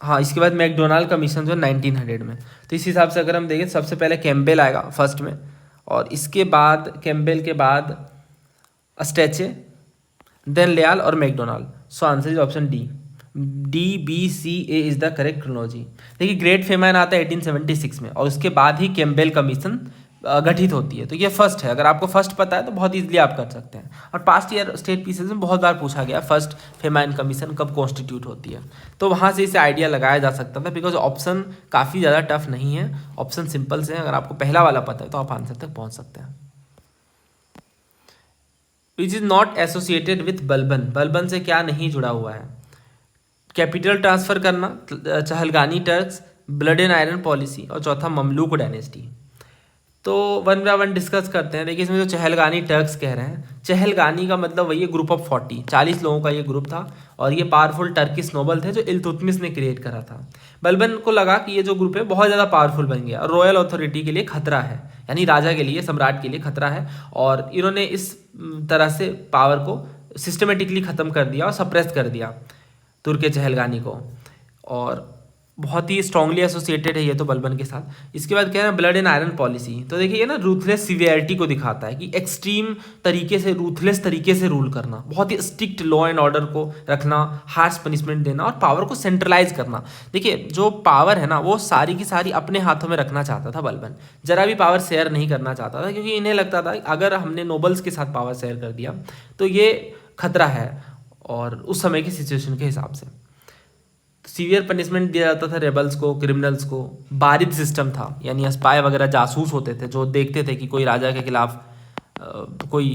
हाँ इसके बाद मैकडोनाल्ड कमीशन जो 1900 में। तो इस हिसाब से अगर हम देखें सबसे पहले कैम्पबेल आएगा फर्स्ट में, और इसके बाद कैम्पबेल के बाद स्टैचे, देन ल्याल और MacDonald. So answer is option DBCA is the correct chronology. देखिए ग्रेट फेमाइन आता है 1876 में, और उसके बाद ही कैम्पबेल कमीशन गठित होती है। तो ये फर्स्ट है, अगर आपको फर्स्ट पता है तो बहुत इजीली आप कर सकते हैं। और पास्ट ईयर स्टेट पीसेज में बहुत बार पूछा गया फर्स्ट फेमाइन कमीशन कब कॉन्स्टिट्यूट होती है, तो वहाँ से इसे आइडिया लगाया जा सकता था, बिकॉज ऑप्शन काफ़ी ज़्यादा टफ नहीं है, ऑप्शन सिंपल से हैं। अगर आपको पहला वाला पता है तो आप आंसर तक पहुँच सकते हैं। Which is not associated with Balban, Balban से क्या नहीं जुड़ा हुआ है? कैपिटल ट्रांसफ़र करना, चहलगानी Turks, blood and iron policy, और चौथा ममलूक डायनेस्टी। तो वन बाय वन डिस्कस करते हैं। देखिए इसमें जो चहलगानी टर्क्स कह रहे हैं, चहलगानी का मतलब वही है ग्रुप ऑफ 40 लोगों का ये ग्रुप था, और ये पावरफुल टर्किश नोबल थे जो इल्तुतमिश ने क्रिएट करा था। बलबन को लगा कि ये जो ग्रुप है बहुत ज़्यादा पावरफुल बन गया और रॉयल अथॉरिटी के लिए खतरा है, यानी राजा के लिए, सम्राट के लिए खतरा है, और इन्होंने इस तरह से पावर को सिस्टमेटिकली ख़त्म कर दिया और सप्रेस कर दिया तुर्क चहलगानी को, और बहुत ही स्ट्रांगली एसोसिएटेड है ये तो बलबन के साथ। इसके बाद कह रहे हैं ब्लड एंड आयरन पॉलिसी, तो देखिए ये ना रूथलेस सिवियरिटी को दिखाता है कि एक्सट्रीम तरीके से, रूथलेस तरीके से रूल करना, बहुत ही स्ट्रिक्ट लॉ एंड ऑर्डर को रखना, हार्श पनिशमेंट देना और पावर को सेंट्रलाइज करना। देखिए जो पावर है ना वो सारी की सारी अपने हाथों में रखना चाहता था बलबन, जरा भी पावर शेयर नहीं करना चाहता था, क्योंकि इन्हें लगता था अगर हमने नोबल्स के साथ पावर शेयर कर दिया तो ये खतरा है, और उस समय की सिचुएशन के हिसाब से सीवियर पनिशमेंट दिया जाता था रेबल्स को, क्रिमिनल्स को। बारिद सिस्टम था, यानी स्पाई वगैरह जासूस होते थे जो देखते थे कि कोई राजा के खिलाफ, कोई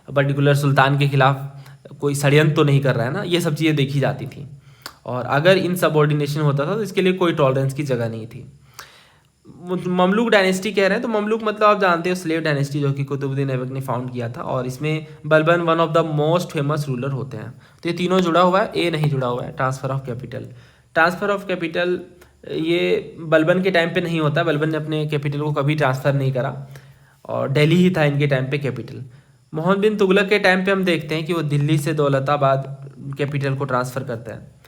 पर्टिकुलर सुल्तान के खिलाफ कोई षड्यंत्र तो नहीं कर रहा है ना, ये सब चीज़ें देखी जाती थी। और अगर इन सबऑर्डिनेशन होता था तो इसके लिए कोई टॉलरेंस की जगह नहीं थी। ममलूक डायनेस्टी कह रहे हैं, तो ममलूक मतलब आप जानते हो स्लेव डायनेस्टी, जो कि कुतुबुद्दीन ऐबक ने फाउंड किया था, और इसमें Balban one of the most famous ruler होते हैं। तो ये तीनों जुड़ा हुआ है, ए नहीं जुड़ा हुआ है, transfer of capital. Transfer of capital ये बलबन के टाइम पे नहीं होता, बलबन ने अपने कैपिटल को कभी ट्रांसफ़र नहीं करा, और दिल्ली ही था इनके टाइम पे कैपिटल। मोहम्मद बिन तुगलक के टाइम पे हम देखते हैं कि वो दिल्ली से दौलताबाद कैपिटल को ट्रांसफ़र करता है।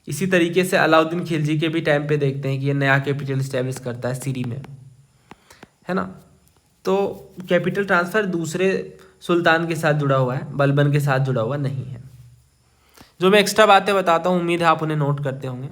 इसी तरीके से अलाउद्दीन खिलजी के भी टाइम पे देखते हैं कि ये नया कैपिटल इस्टेब्लिश करता है सीरी में, है ना। तो कैपिटल ट्रांसफ़र दूसरे सुल्तान के साथ जुड़ा हुआ है, बलबन के साथ जुड़ा हुआ नहीं है। जो मैं एक्स्ट्रा बातें बताता हूँ उम्मीद है आप उन्हें नोट करते होंगे।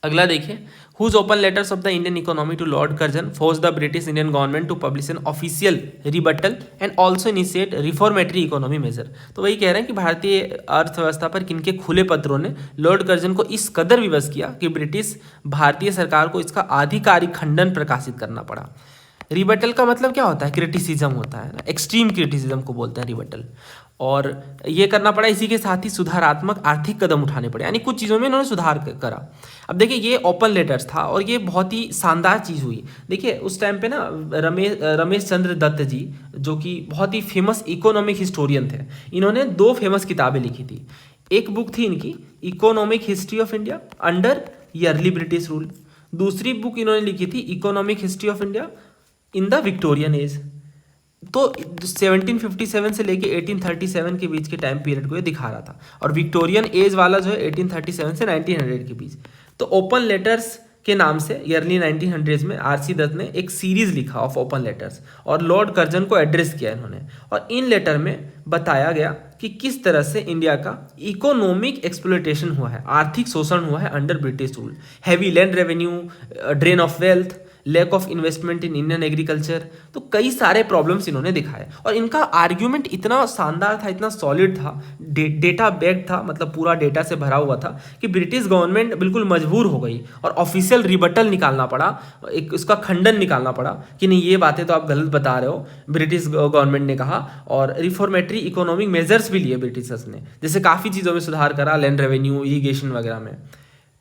अगला देखिए, whose open letters of the Indian economy to lord Curzon force the British Indian government to publish an official rebuttal and also initiate reformatory economy measure. तो वही कह रहे हैं कि भारतीय अर्थव्यवस्था पर किनके खुले पत्रों ने लॉर्ड कर्जन को इस कदर विवश किया कि ब्रिटिश भारतीय सरकार को इसका आधिकारिक खंडन प्रकाशित करना पड़ा। रिबटल का मतलब क्या होता है? क्रिटिसिज्म होता है, एक्सट्रीम क्रिटिसिज्म को बोलते हैं रिबटल, और ये करना पड़ा। इसी के साथ ही सुधारात्मक आर्थिक कदम उठाने पड़े, यानी कुछ चीज़ों में इन्होंने सुधार करा। अब देखिए ये ओपन लेटर्स था और ये बहुत ही शानदार चीज़ हुई। देखिए उस टाइम पे ना रमेश चंद्र दत्त जी, जो कि बहुत ही फेमस इकोनॉमिक हिस्टोरियन थे, इन्होंने 2 फेमस किताबें लिखी थी। एक बुक थी इनकी economic history of India under yearly British rule, दूसरी बुक इन्होंने लिखी थी economic history of India in the Victorian age. तो 1757 से लेके 1837 के बीच के टाइम पीरियड को ये दिखा रहा था, और विक्टोरियन एज वाला जो है 1837 से 1900 के बीच। तो ओपन लेटर्स के नाम से अर्ली 1900s में आरसी दत्त ने एक सीरीज लिखा ऑफ ओपन लेटर्स, और लॉर्ड कर्जन को एड्रेस किया इन्होंने। और इन लेटर में बताया गया कि किस तरह से इंडिया का इकोनॉमिक एक्सप्लॉयटेशन हुआ है, आर्थिक शोषण हुआ है under British rule. Heavy land revenue, drain of wealth, lack of investment in Indian agriculture, तो कई सारे प्रॉब्लम्स इन्होंने दिखाए। और इनका आर्ग्यूमेंट इतना शानदार था, इतना सॉलिड था, डेटा बैक्ड था, मतलब पूरा डेटा से भरा हुआ था, कि ब्रिटिश गवर्नमेंट बिल्कुल मजबूर हो गई और ऑफिशियल रिबटल निकालना पड़ा, एक उसका खंडन निकालना पड़ा कि नहीं ये बातें तो आप गलत बता रहे हो, ब्रिटिश गवर्नमेंट ने कहा। और रिफॉर्मेटरी इकोनॉमिक मेजर्स भी लिए ब्रिटिशर्स ने, जैसे काफ़ी चीज़ों में सुधार करा, लैंड रेवेन्यू, इरीगेशन वगैरह में।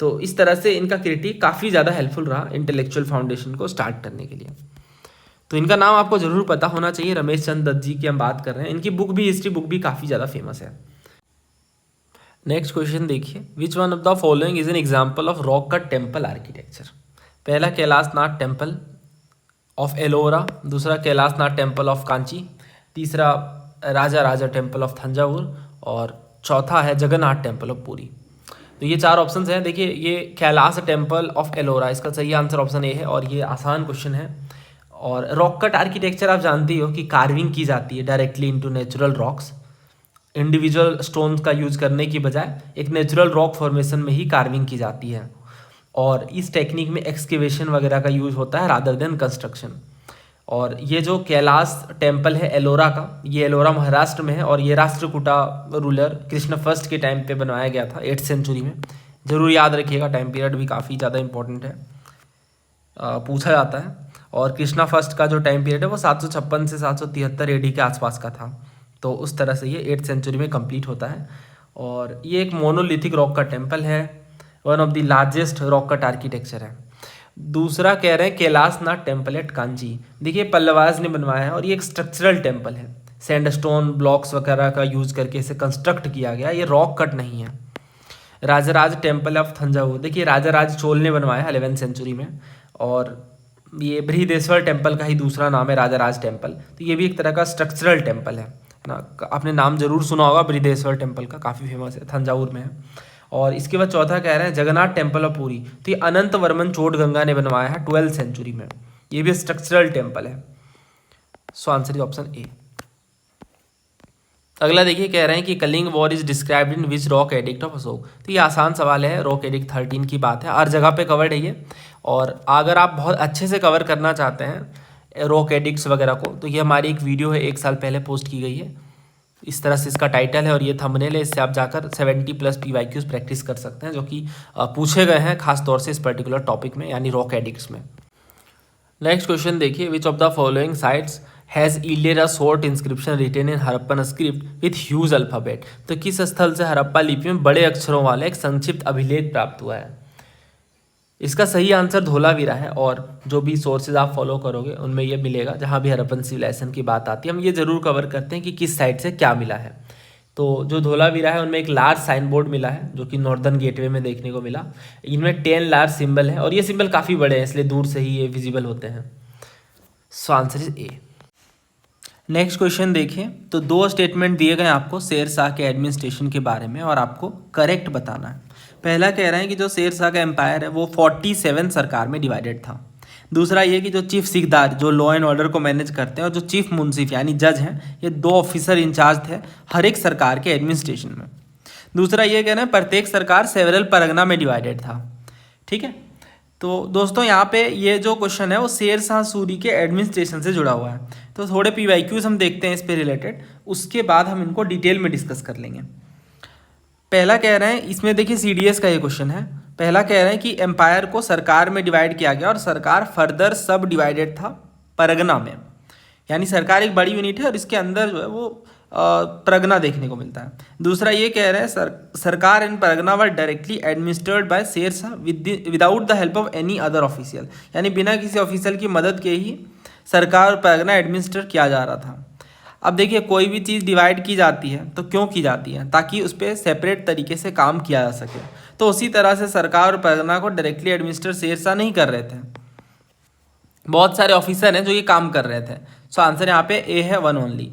तो इस तरह से इनका क्रिटिक काफ़ी ज़्यादा हेल्पफुल रहा इंटेलेक्चुअल फाउंडेशन को स्टार्ट करने के लिए। तो इनका नाम आपको जरूर पता होना चाहिए, रमेश चंद्र दत्त जी की हम बात कर रहे हैं। इनकी बुक भी, हिस्ट्री बुक भी काफ़ी ज़्यादा फेमस है। नेक्स्ट क्वेश्चन देखिए, which one of the following is an example of rock cut temple architecture? पहला कैलाशनाथ टेम्पल ऑफ एलोरा, दूसरा कैलाशनाथ टेम्पल ऑफ कांची, तीसरा राजा राजा टेम्पल ऑफ थंजावुर, और चौथा है जगन्नाथ टेम्पल ऑफ पुरी। तो ये 4 ऑप्शंस हैं। देखिए ये कैलाश टेम्पल ऑफ एलोरा, इसका सही आंसर ऑप्शन ए है, और ये आसान क्वेश्चन है। और रॉक कट आर्किटेक्चर आप जानते ही हो कि कार्विंग की जाती है directly into natural rocks, individual stones का यूज करने की बजाय एक नेचुरल रॉक फॉर्मेशन में ही कार्विंग की जाती है, और इस टेक्निक में एक्सकेवेशन वगैरह का यूज होता है रादर देन कंस्ट्रक्शन। और ये जो कैलाश टेम्पल है एलोरा का, ये एलोरा महाराष्ट्र में है और ये राष्ट्रकूटा रूलर कृष्ण फर्स्ट के टाइम पे बनवाया गया था 8th सेंचुरी में। जरूर याद रखिएगा, टाइम पीरियड भी काफ़ी ज़्यादा इंपॉर्टेंट है, पूछा जाता है। और कृष्णा फर्स्ट का जो टाइम पीरियड है वो 756 से 773 AD के आसपास का था। तो उस तरह से ये 8th सेंचुरी में कंप्लीट होता है। और ये एक मोनोलिथिक रॉक का टेम्पल है, one of the largest rock cut architecture है। दूसरा कह रहे हैं कैलाशनाथ टेम्पल एट कांची। देखिए पल्लवाज ने बनवाया है और ये एक स्ट्रक्चरल टेम्पल है, सैंडस्टोन ब्लॉक्स वगैरह का यूज करके इसे कंस्ट्रक्ट किया गया, ये रॉक कट नहीं है। राजराज टेम्पल ऑफ थंजावुर, देखिए राजाराज चोल ने बनवाया है 11th सेंचुरी में, और ये बृहदेश्वर टेम्पल का ही दूसरा नाम है राजाराज टेम्पल। तो ये भी एक तरह का स्ट्रक्चरल टेम्पल है ना, आपने नाम जरूर सुना होगा बृहदेश्वर टेम्पल का, काफ़ी फेमस है, थंजावुर में है। और इसके बाद चौथा कह रहे हैं जगन्नाथ टेम्पल ऑफ पुरी, तो ये अनंत वर्मन चोटगंगा ने बनवाया है 12th सेंचुरी में, ये भी स्ट्रक्चरल टेम्पल है। So answer is option A. अगला देखिए कह रहे हैं कि Kalinga war is described in which rock edict of Ashoka. तो ये आसान सवाल है, रॉक एडिक्ट 13 की बात है, हर जगह पे कवर्ड है ये। और अगर आप बहुत अच्छे से कवर करना चाहते हैं रॉक एडिक्ट्स वगैरह को, तो ये हमारी एक वीडियो है 1 साल पहले पोस्ट की गई है, इस तरह से इसका टाइटल है और ये थंबनेल है। इससे आप जाकर 70+ PYQs प्रैक्टिस कर सकते हैं जो कि पूछे गए हैं खास तौर से इस पर्टिकुलर टॉपिक में, यानी रॉक एडिक्ट्स में। नेक्स्ट क्वेश्चन देखिए, which of the following sites has yielded a short inscription written in Harappan script with huge alphabet. तो किस स्थल से हड़प्पा लिपि में बड़े अक्षरों वाला एक संक्षिप्त अभिलेख प्राप्त हुआ है? इसका सही आंसर धोलावीरा है, और जो भी सोर्सेज आप फॉलो करोगे उनमें ये मिलेगा, जहाँ भी हड़प्पन सिविलाइजेशन की बात आती है हम ये जरूर कवर करते हैं कि किस साइड से क्या मिला है। तो जो धोलावीरा है उनमें एक लार्ज साइन बोर्ड मिला है जो कि नॉर्दर्न गेटवे में देखने को मिला। इनमें 10 लार्ज सिंबल है और ये सिंबल काफ़ी बड़े हैं, इसलिए दूर से ही ये विजिबल होते हैं। सो answer is a. Next question देखिए, तो 2 स्टेटमेंट दिए गए आपको शेर शाह के एडमिनिस्ट्रेशन के बारे में और आपको करेक्ट बताना है। पहला कह रहे हैं कि जो शेर शाह का एम्पायर है वो 47 सरकार में डिवाइडेड था। दूसरा ये कि जो चीफ सिकदार जो लॉ एंड ऑर्डर को मैनेज करते हैं और जो चीफ मुंसिफ यानी जज हैं, ये 2 ऑफिसर इंचार्ज थे हर एक सरकार के एडमिनिस्ट्रेशन में। दूसरा ये कह रहे हैं प्रत्येक सरकार सेवरल परगना में डिवाइडेड था। ठीक है, तो दोस्तों यहाँ पे ये जो क्वेश्चन है वो शेर शाह सूरी के एडमिनिस्ट्रेशन से जुड़ा हुआ है। तो थोड़े PYQs हम देखते हैं इस पे रिलेटेड, उसके बाद हम इनको डिटेल में डिस्कस कर लेंगे। पहला कह रहे हैं, इसमें देखिए CDS का ये क्वेश्चन है। पहला कह रहे हैं कि एम्पायर को सरकार में डिवाइड किया गया और सरकार फर्दर सब डिवाइडेड था परगना में, यानी सरकार एक बड़ी यूनिट है और इसके अंदर जो है वो परगना देखने को मिलता है। दूसरा ये कह रहे हैं सरकार and pargana were directly administered by Sher Shah without the help of any other official, यानी बिना किसी ऑफिशियल की मदद के ही सरकार और परगना एडमिनिस्टर किया जा रहा था। अब देखिए कोई भी चीज़ डिवाइड की जाती है तो क्यों की जाती है? ताकि उस पर सेपरेट तरीके से काम किया जा सके। तो उसी तरह से सरकार और परगना को डायरेक्टली एडमिनिस्टर शेर शाह नहीं कर रहे थे, बहुत सारे ऑफिसर हैं जो ये काम कर रहे थे। सो आंसर यहाँ पे ए है, 1 ओनली।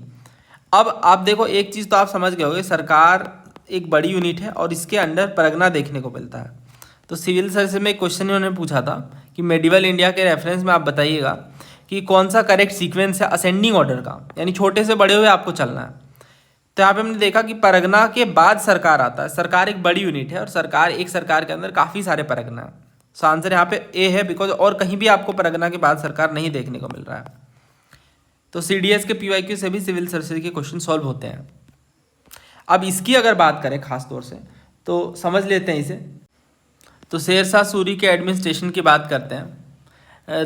अब आप देखो एक चीज़ तो आप समझ गए होगे, सरकार एक बड़ी यूनिट है और इसके अंडर परगना देखने को मिलता है। तो सिविल सर्विस में एक क्वेश्चन इन्होंने पूछा था कि मेडिवल इंडिया के रेफरेंस में आप बताइएगा कि कौन सा करेक्ट सीक्वेंस है असेंडिंग ऑर्डर का, यानी छोटे से बड़े हुए आपको चलना है। तो यहाँ पे हमने देखा कि परगना के बाद सरकार आता है। सरकार एक बड़ी यूनिट है और सरकार एक सरकार के अंदर काफ़ी सारे परगना है। सो आंसर यहाँ पे ए है, बिकॉज और कहीं भी आपको परगना के बाद सरकार नहीं देखने को मिल रहा है। तो CDS के PYQ से भी सिविल सर्विसेज के क्वेश्चन सॉल्व होते हैं। अब इसकी अगर बात करें खास तौर से तो समझ लेते हैं इसे। तो शेर शाह सूरी के एडमिनिस्ट्रेशन की बात करते हैं।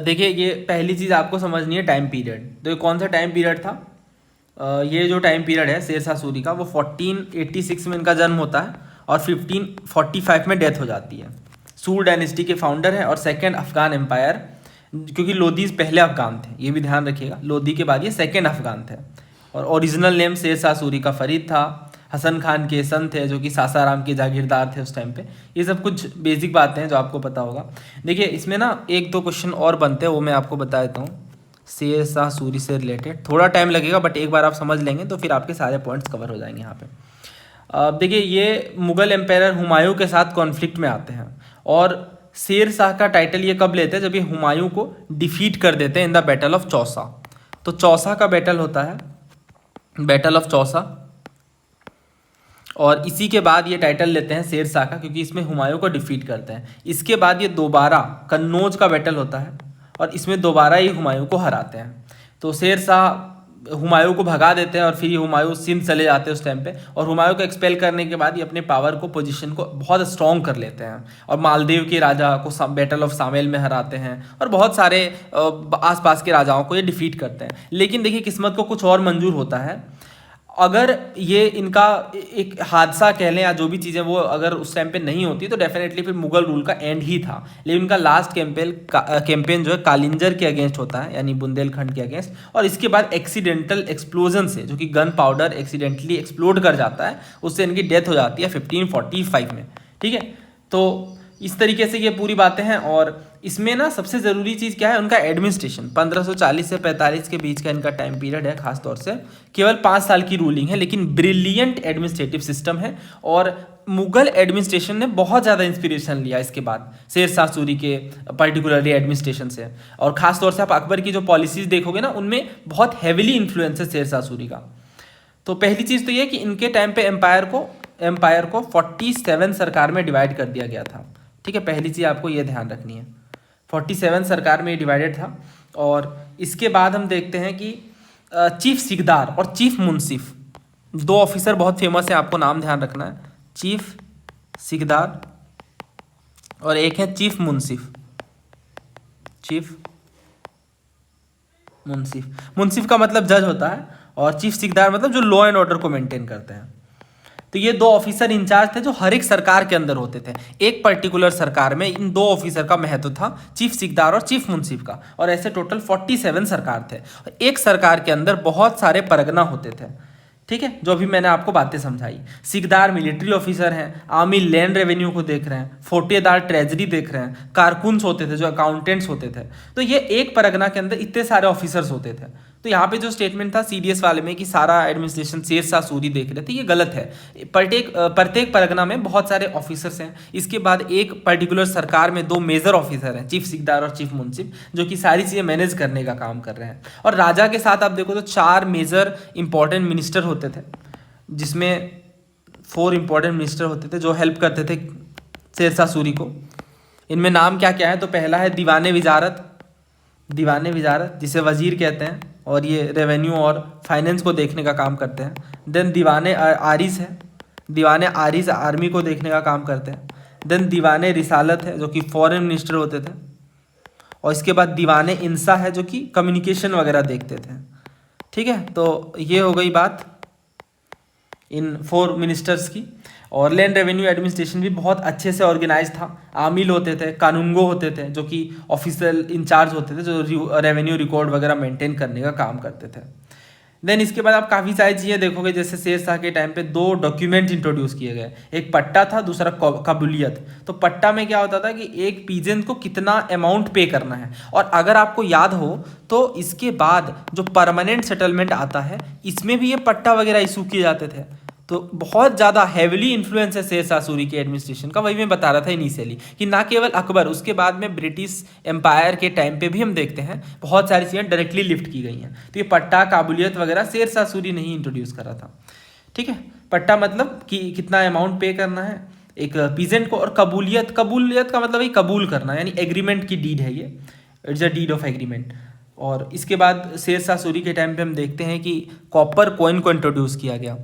देखिए ये पहली चीज़ आपको समझनी है, टाइम पीरियड। तो ये कौन सा टाइम पीरियड था? ये जो टाइम पीरियड है शेर शाह सूरी का वो 1486 में इनका जन्म होता है और 1545 में डेथ हो जाती है। सूर डायनेस्टी के फाउंडर हैं और सेकेंड अफगान एम्पायर, क्योंकि लोधीज पहले अफगान थे, ये भी ध्यान रखिएगा, लोधी के बाद ये सेकेंड अफगान थे। और ओरिजिनल नेम शेर शाह सूरी का फरीद था। हसन खान के सन थे जो कि सासाराम के जागीरदार थे उस टाइम पे। ये सब कुछ बेसिक बातें हैं जो आपको पता होगा। देखिए इसमें ना 1-2 क्वेश्चन और बनते हैं, वो मैं आपको बता देता हूँ शेर शाह सूरी से रिलेटेड। थोड़ा टाइम लगेगा बट एक बार आप समझ लेंगे तो फिर आपके सारे पॉइंट्स कवर हो जाएंगे यहाँ पे। देखिए ये मुगल एम्पायर हुमायूं के साथ कॉन्फ्लिक्ट में आते हैं और शेर शाह का टाइटल ये कब लेते हैं? जब ये हुमायूं को डिफीट कर देते हैं in the battle of Chausa. तो चौसा का बैटल होता है, बैटल ऑफ चौसा, और इसी के बाद ये टाइटल लेते हैं शेर शाह का, क्योंकि इसमें हुमायूं को डिफीट करते हैं। इसके बाद ये दोबारा कन्नौज का बैटल होता है और इसमें दोबारा ये हुमायूं को हराते हैं। तो शेर शाह हुमायूं को भगा देते हैं और फिर ये हुमायूं सिंध चले जाते हैं उस टाइम पे, और हुमायूं को एक्सपेल करने के बाद ये अपने पावर को, पोजीशन को बहुत स्ट्रॉन्ग कर लेते हैं और मालदीव के राजा को बैटल ऑफ सामेल में हराते हैं और बहुत सारे आसपास के राजाओं को ये डिफीट करते हैं। लेकिन देखिए किस्मत को कुछ और मंजूर होता है। अगर ये इनका एक हादसा कह लें या जो भी चीज़ें वो अगर उस टाइम पे नहीं होती तो डेफिनेटली फिर मुगल रूल का एंड ही था। लेकिन उनका लास्ट कैंपेन जो है कालिंजर के अगेंस्ट होता है, यानी बुंदेलखंड के अगेंस्ट, और इसके बाद एक्सीडेंटल एक्सप्लोजन से, जो कि गन पाउडर एक्सीडेंटली एक्सप्लोड कर जाता है, उससे इनकी डेथ हो जाती है 1545 में। ठीक है, तो इस तरीके से ये पूरी बातें हैं। और इसमें ना सबसे ज़रूरी चीज़ क्या है, उनका एडमिनिस्ट्रेशन। 1540 से 45 के बीच का इनका टाइम पीरियड है, खासतौर से केवल 5 साल की रूलिंग है, लेकिन ब्रिलियंट एडमिनिस्ट्रेटिव सिस्टम है। और मुगल एडमिनिस्ट्रेशन ने बहुत ज़्यादा इंस्पिरेशन लिया इसके बाद शेर शाह सूरी के पर्टिकुलरली एडमिनिस्ट्रेशन से। और ख़ासतौर से आप अकबर की जो पॉलिसीज़ देखोगे ना, उनमें बहुत हैविली इन्फ्लुएंस है शेर शाह सूरी का। तो पहली चीज़ तो ये कि इनके टाइम पे एम्पायर को 47 सरकार में डिवाइड कर दिया गया था। ठीक है, पहली चीज़ आपको ये ध्यान रखनी है, 47 सरकार में डिवाइडेड था। और इसके बाद हम देखते हैं कि चीफ सिकदार और चीफ मुंसिफ, दो ऑफिसर बहुत फेमस है, आपको नाम ध्यान रखना है, चीफ सिकदार और एक है चीफ मुंसिफ। मुंसिफ का मतलब जज होता है और चीफ सिकदार मतलब जो लॉ एंड ऑर्डर को मेंटेन करते हैं। तो ये दो ऑफिसर इंचार्ज थे जो हर एक सरकार के अंदर होते थे। एक पर्टिकुलर सरकार में इन दो ऑफिसर का महत्व था, चीफ सिकदार और चीफ मुंसिफ का। और ऐसे टोटल 47 सरकार थे। एक सरकार के अंदर बहुत सारे परगना होते थे। ठीक है, जो अभी मैंने आपको बातें समझाई। सिकदार मिलिट्री ऑफिसर हैं, आर्मी लैंड रेवेन्यू को देख रहे हैं, फोटेदार ट्रेजरी देख रहे हैं, कारकुन्स होते थे जो अकाउंटेंट्स होते थे। तो ये एक परगना के अंदर इतने सारे ऑफिसर्स होते थे। तो यहाँ पे जो स्टेटमेंट था सीडीएस वाले में कि सारा एडमिनिस्ट्रेशन शेर शाह सूरी देख रहे थे, ये गलत है। प्रत्येक परगना में बहुत सारे ऑफिसर्स हैं। इसके बाद एक पर्टिकुलर सरकार में दो मेजर ऑफिसर हैं, चीफ सिकदार और चीफ मुंसिफ, जो कि सारी चीज़ें मैनेज करने का काम कर रहे हैं। और राजा के साथ आप देखो तो 4 मेजर इंपॉर्टेंट मिनिस्टर होते थे, जिसमें 4 इंपॉर्टेंट मिनिस्टर होते थे जो हेल्प करते थे शेर शाह सूरी को। इनमें नाम क्या क्या है, तो पहला है दीवाने विजारत जिसे वजीर कहते हैं, और ये रेवेन्यू और फाइनेंस को देखने का काम करते हैं। देन दीवाने आरिस है, दीवाने आरिस आर्मी को देखने का काम करते हैं। देन दीवाने रिसालत है जो कि फॉरेन मिनिस्टर होते थे। और इसके बाद दीवाने इंसा है जो कि कम्युनिकेशन वगैरह देखते थे। ठीक है, तो ये हो गई बात इन 4 मिनिस्टर्स की। और लैंड रेवेन्यू एडमिनिस्ट्रेशन भी बहुत अच्छे से ऑर्गेनाइज था। आमिल होते थे, कानूनगो होते थे जो कि ऑफिशियल इंचार्ज होते थे, जो रेवेन्यू रिकॉर्ड वगैरह मेंटेन करने का काम करते थे। देन इसके बाद आप काफ़ी सारी चीज़ें देखोगे, जैसे शेर शाह के टाइम पे 2 डॉक्यूमेंट इंट्रोड्यूस किए गए, एक पट्टा था, दूसरा काबुलियत। तो पट्टा में क्या होता था कि एक पीजेंट को कितना अमाउंट पे करना है। और अगर आपको याद हो तो इसके बाद जो परमानेंट सेटलमेंट आता है, इसमें भी ये पट्टा वगैरह इशू किए जाते थे। तो बहुत ज़्यादा हैविली इन्फ्लुएंस है शेर शाह सूरी के एडमिनिस्ट्रेशन का। वही मैं बता रहा था इनिशियली कि ना केवल अकबर, उसके बाद में ब्रिटिश एम्पायर के टाइम पे भी हम देखते हैं बहुत सारी चीज़ें डायरेक्टली लिफ्ट की गई हैं। तो ये पट्टा, काबुलियत वगैरह शेर शाह सूरी नहीं इंट्रोड्यूस करा था। ठीक है, पट्टा मतलब कि कितना अमाउंट पे करना है एक पीजेंट को, और कबूलियत का मतलब ही कबूल करना, यानी एग्रीमेंट की डीड है ये, it's a deed of agreement. और इसके बाद शेर शाह सूरी के टाइम पे हम देखते हैं कि कॉपर कॉइन को इंट्रोड्यूस किया गया,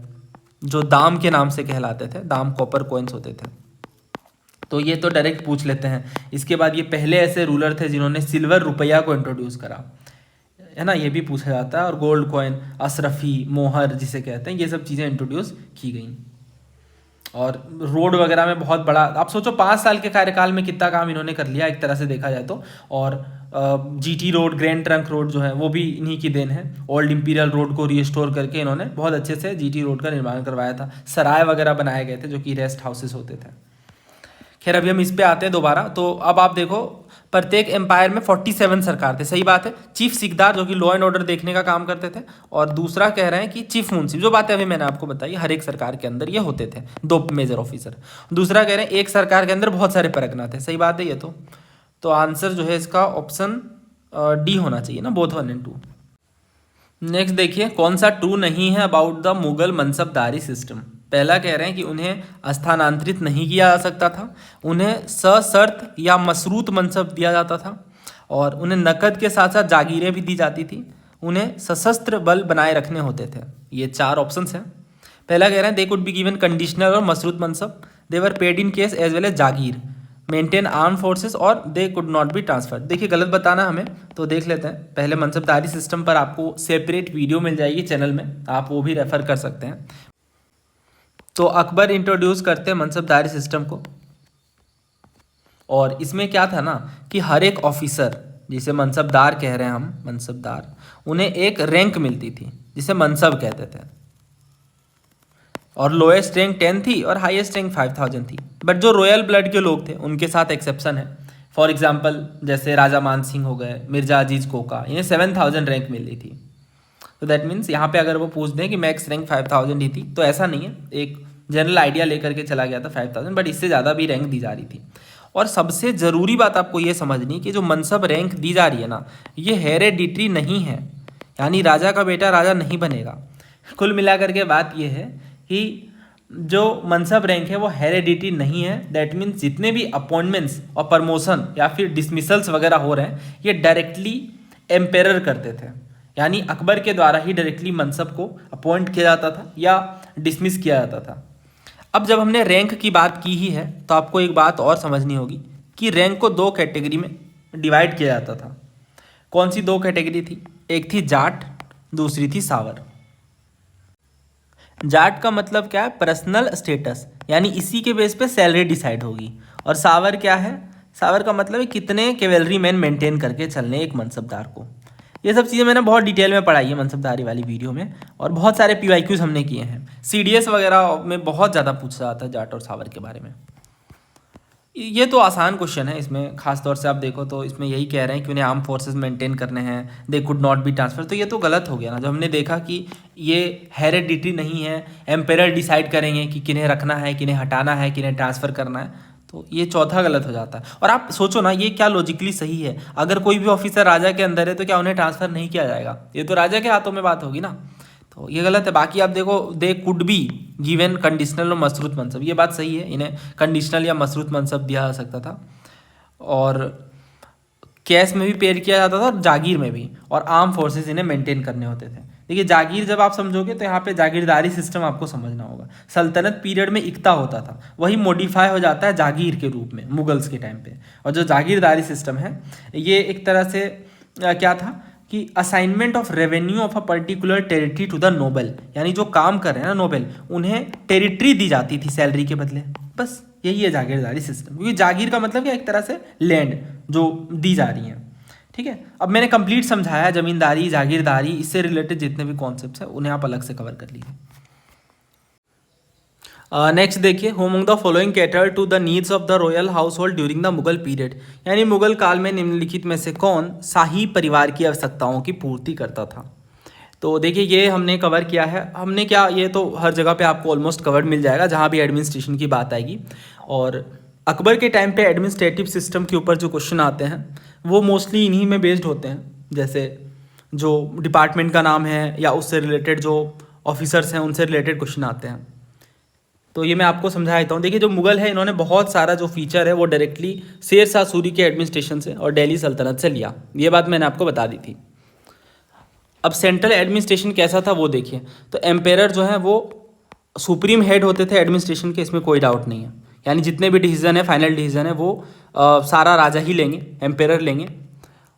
जो दाम के नाम से कहलाते थे, दाम कॉपर कॉइन्स होते थे। तो ये तो डायरेक्ट पूछ लेते हैं। इसके बाद ये पहले ऐसे रूलर थे जिन्होंने सिल्वर रुपया को इंट्रोड्यूस करा, है ना, ये भी पूछा जाता है। और गोल्ड कॉइन, अशरफी, मोहर जिसे कहते हैं, ये सब चीज़ें इंट्रोड्यूस की गई। और रोड वगैरह में बहुत बड़ा, आप सोचो 5 साल के कार्यकाल में कितना काम इन्होंने कर लिया एक तरह से देखा जाए तो। और GT road, grand trunk road जो है वो भी इन्हीं की देन है। ओल्ड इंपीरियल रोड को रिस्टोर करके इन्होंने बहुत अच्छे से जीटी रोड का निर्माण करवाया था। सराय वगैरह बनाए गए थे जो कि रेस्ट हाउसेस होते थे। खैर अभी हम इस पे आते हैं दोबारा। तो अब आप देखो प्रत्येक एम्पायर में 47 सरकार थे, सही बात है। चीफ सिकदार जो कि लॉ एंड ऑर्डर देखने का काम करते थे, और दूसरा कह रहे हैं कि चीफ मुंसिफ, जो बातें अभी मैंने आपको बताई हर एक सरकार के अंदर ये होते थे, 2 मेजर ऑफिसर। दूसरा कह रहे हैं एक सरकार के अंदर बहुत सारे परगना थे, सही बात है ये तो आंसर जो है इसका ऑप्शन डी होना चाहिए ना, बोथ 1 और 2। नेक्स्ट देखिए, कौन सा ट्रू नहीं है अबाउट द मुगल मनसबदारी सिस्टम। पहला कह रहे हैं कि उन्हें स्थानांतरित नहीं किया जा सकता था, उन्हें सशर्त या मशरूत मनसब दिया जाता था, और उन्हें नकद के साथ साथ जागीरें भी दी जाती थी, उन्हें सशस्त्र बल बनाए रखने होते थे। ये 4 ऑप्शंस हैं। पहला कह रहे हैं they could be given conditional और मशरूत मनसब, they were paid in cash as well as jagir, maintain arm forces और they could not be transfer. देखिए गलत बताना हमें, तो देख लेते हैं। पहले मनसबदारी सिस्टम पर आपको सेपरेट वीडियो मिल जाएगी चैनल में, आप वो भी रेफर कर सकते हैं। तो अकबर इंट्रोड्यूस करते हैं मनसबदारी सिस्टम को, और इसमें क्या था ना कि हर एक ऑफिसर, जिसे मनसबदार कह रहे हैं हम, मनसबदार, उन्हें एक रैंक मिलती थी जिसे मनसब कहते थे, और लोएस्ट रैंक 10 थी और हाईएस्ट रैंक 5000 थी। बट जो रॉयल ब्लड के लोग थे उनके साथ एक्सेप्शन है। फॉर एग्जांपल जैसे राजा मान सिंह हो गए, मिर्जा अजीज कोका, इन्हें 7000 रैंक मिली थी। तो दैट मीन्स यहाँ पे अगर वो पूछ दें कि मैक्स रैंक 5000 ही थी, तो ऐसा नहीं है, एक जनरल आइडिया लेकर के चला गया था 5000, बट इससे ज़्यादा भी रैंक दी जा रही थी। और सबसे ज़रूरी बात आपको ये समझनी कि जो मनसब रैंक दी जा रही है ना, ये हेरेडिटरी नहीं है, यानी राजा का बेटा राजा नहीं बनेगा। कुल मिलाकर के बात ये है कि जो मनसब रैंक है वो हेरेडिटरी नहीं है। दैट मीन्स जितने भी अपॉइंटमेंट्स और प्रमोशन या फिर डिसमिसल्स वगैरह हो रहे हैं, ये डायरेक्टली एम्पेरर करते थे, यानी अकबर के द्वारा ही डायरेक्टली मनसब को अपॉइंट किया जाता था या डिसमिस किया जाता था। अब जब हमने रैंक की बात की ही है, तो आपको एक बात और समझनी होगी कि रैंक को 2 कैटेगरी में डिवाइड किया जाता था। कौन सी 2 कैटेगरी थी? एक थी जाट, दूसरी थी सावर। जाट का मतलब क्या है? पर्सनल स्टेटस, यानी इसी के बेस पे सैलरी डिसाइड होगी। और सावर क्या है? सावर का मतलब है कितने कैवेलरी मैन मेंटेन करके चलने एक मनसबदार को। ये सब चीज़ें मैंने बहुत डिटेल में पढ़ाई है मनसबदारी वाली वीडियो में, और बहुत सारे PYQs हमने किए हैं। CDS वगैरह में बहुत ज़्यादा पूछा जाता है जाट और सावर के बारे में। ये तो आसान क्वेश्चन है, इसमें खास तौर से आप देखो तो इसमें यही कह रहे हैं कि उन्हें आर्म फोर्सेस मेंटेन करने हैं, they could not be transfer. तो ये तो गलत हो गया ना, जब हमने देखा कि ये हेरेडिटरी नहीं है, एम्पेरर डिसाइड करेंगे कि किन्हें रखना है, किन्हें हटाना है, किन्हें ट्रांसफ़र करना है, तो ये चौथा गलत हो जाता है। और आप सोचो ना, ये क्या लॉजिकली सही है? अगर कोई भी ऑफिसर राजा के अंदर है तो क्या उन्हें ट्रांसफ़र नहीं किया जाएगा? ये तो राजा के हाथों में बात होगी ना, तो ये गलत है। बाकी आप देखो, दे कुड बी गिवन कंडीशनल और मशरूत मनसब, ये बात सही है, इन्हें कंडीशनल या मशरूत मनसब दिया जा सकता था, और कैश में भी पेड किया जाता था और जागीर में भी, और आर्म फोर्सेस इन्हें मेंटेन करने होते थे। देखिए जागीर जब आप समझोगे तो यहाँ पे जागीरदारी सिस्टम आपको समझना होगा। सल्तनत पीरियड में इक्ता होता था, वही मॉडिफाई हो जाता है जागीर के रूप में मुगल्स के टाइम पे। और जो जागीरदारी सिस्टम है, ये एक तरह से क्या था कि assignment of revenue of a particular territory to the noble, यानी जो काम कर रहे हैं ना नोबल, उन्हें टेरिटरी दी जाती थी सैलरी के बदले। बस यही है जागीरदारी सिस्टम, क्योंकि जागीर का मतलब क्या, एक तरह से लैंड जो दी जा रही है। ठीक है, अब मैंने कंप्लीट समझाया जमींदारी, जागीरदारी, इससे रिलेटेड जितने भी कॉन्सेप्ट्स हैं उन्हें आप अलग से कवर कर लीजिए। नेक्स्ट देखिए, who among the following cater to the needs of the royal household during the Mughal period, यानी मुगल काल में निम्नलिखित में से कौन शाही परिवार की आवश्यकताओं की पूर्ति करता था। तो देखिए ये हमने कवर किया है। हमने क्या, ये तो हर जगह पे आपको ऑलमोस्ट कवर मिल जाएगा जहाँ भी एडमिनिस्ट्रेशन की बात आएगी। और अकबर के टाइम पे एडमिनिस्ट्रेटिव सिस्टम के ऊपर जो क्वेश्चन आते हैं वो मोस्टली इन्हीं में बेस्ड होते हैं, जैसे जो डिपार्टमेंट का नाम है या उससे रिलेटेड जो ऑफिसर्स हैं उनसे रिलेटेड क्वेश्चन आते हैं। तो ये मैं आपको समझा देता हूँ। देखिए जो मुगल है, इन्होंने बहुत सारा जो फीचर है वो डायरेक्टली शेर शाह सूरी के एडमिनिस्ट्रेशन से और दिल्ली सल्तनत से लिया, ये बात मैंने आपको बता दी थी। अब सेंट्रल एडमिनिस्ट्रेशन कैसा था वो देखिए, तो एम्पेरर जो है वो सुप्रीम हेड होते थे एडमिनिस्ट्रेशन के, इसमें कोई डाउट नहीं है। यानी जितने भी डिसीजन है, फाइनल डिसीजन है, वो सारा राजा ही लेंगे, एम्पेरर लेंगे।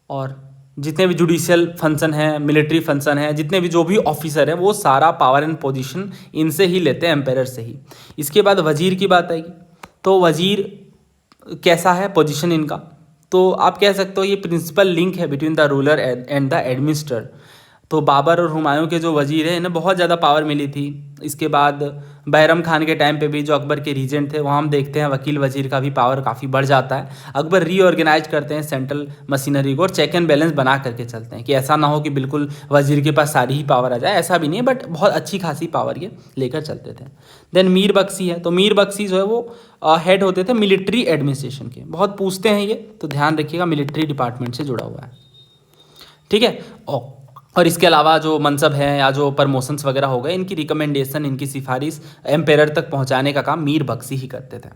और जितने भी जुडिशियल फंक्शन है, मिलिट्री फंक्शन है, जितने भी जो भी ऑफिसर है, वो सारा पावर एंड पोजीशन इनसे ही लेते हैं, एम्पेरर से ही। इसके बाद वजीर की बात आएगी, तो वजीर कैसा है पोजीशन इनका, तो आप कह सकते हो ये प्रिंसिपल लिंक है between the ruler and the administrator. तो बाबर और हुमायूं के जो वजीर हैं, इन्हें बहुत ज़्यादा पावर मिली थी। इसके बाद बैरम खान के टाइम पे भी जो अकबर के रीजेंट थे, वहाँ हम देखते हैं वकील वजीर का भी पावर काफ़ी बढ़ जाता है। अकबर रीऑर्गेनाइज करते हैं सेंट्रल मशीनरी को और चेक एंड बैलेंस बना करके चलते हैं कि ऐसा ना हो कि बिल्कुल वजीर के पास सारी ही पावर आ जाए, ऐसा भी नहीं है, बट बहुत अच्छी खासी पावर ये लेकर चलते थे। देन मीर बख्शी है, तो मीर बख्शी जो है वो हेड होते थे मिलिट्री एडमिनिस्ट्रेशन के। बहुत पूछते हैं ये, तो ध्यान रखिएगा, मिलिट्री डिपार्टमेंट से जुड़ा हुआ है। ठीक है, और इसके अलावा जो मनसब हैं या जो प्रमोशंस वगैरह हो गए, इनकी रिकमेंडेशन, इनकी सिफारिश एम्पेरर तक पहुंचाने का काम मीर बख्शी ही करते थे।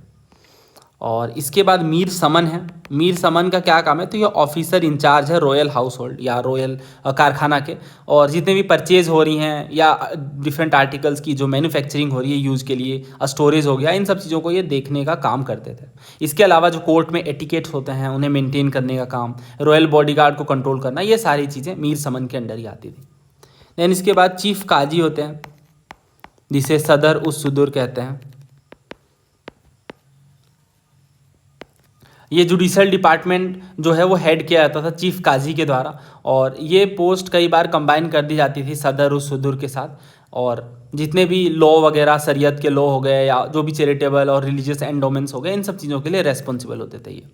और इसके बाद मीर समन है। मीर समन का क्या काम है, तो ये ऑफिसर इंचार्ज है रॉयल हाउस होल्ड या रॉयल कारखाना के, और जितने भी परचेज हो रही हैं या डिफरेंट आर्टिकल्स की जो मैन्युफैक्चरिंग हो रही है यूज़ के लिए, स्टोरेज हो गया, इन सब चीज़ों को ये देखने का काम करते थे। इसके अलावा जो कोर्ट में एटिकेट्स होते हैं उन्हें मेंटेन करने का काम, रॉयल बॉडीगार्ड को कंट्रोल करना, ये सारी चीज़ें मीर समन के अंडर ही आती थी। देन इसके बाद चीफ काजी होते हैं, जिसे सदर उस सुदूर कहते हैं। ये जुडिशल डिपार्टमेंट जो है वो हेड किया जाता था चीफ काजी के द्वारा, और ये पोस्ट कई बार कंबाइन कर दी जाती थी सदर उस सुदूर के साथ, और जितने भी लॉ वगैरह शरीयत के लॉ हो गए या जो भी चैरिटेबल और रिलीजियस एंडोमेंट्स हो गए, इन सब चीज़ों के लिए रेस्पॉन्सिबल होते थे ये।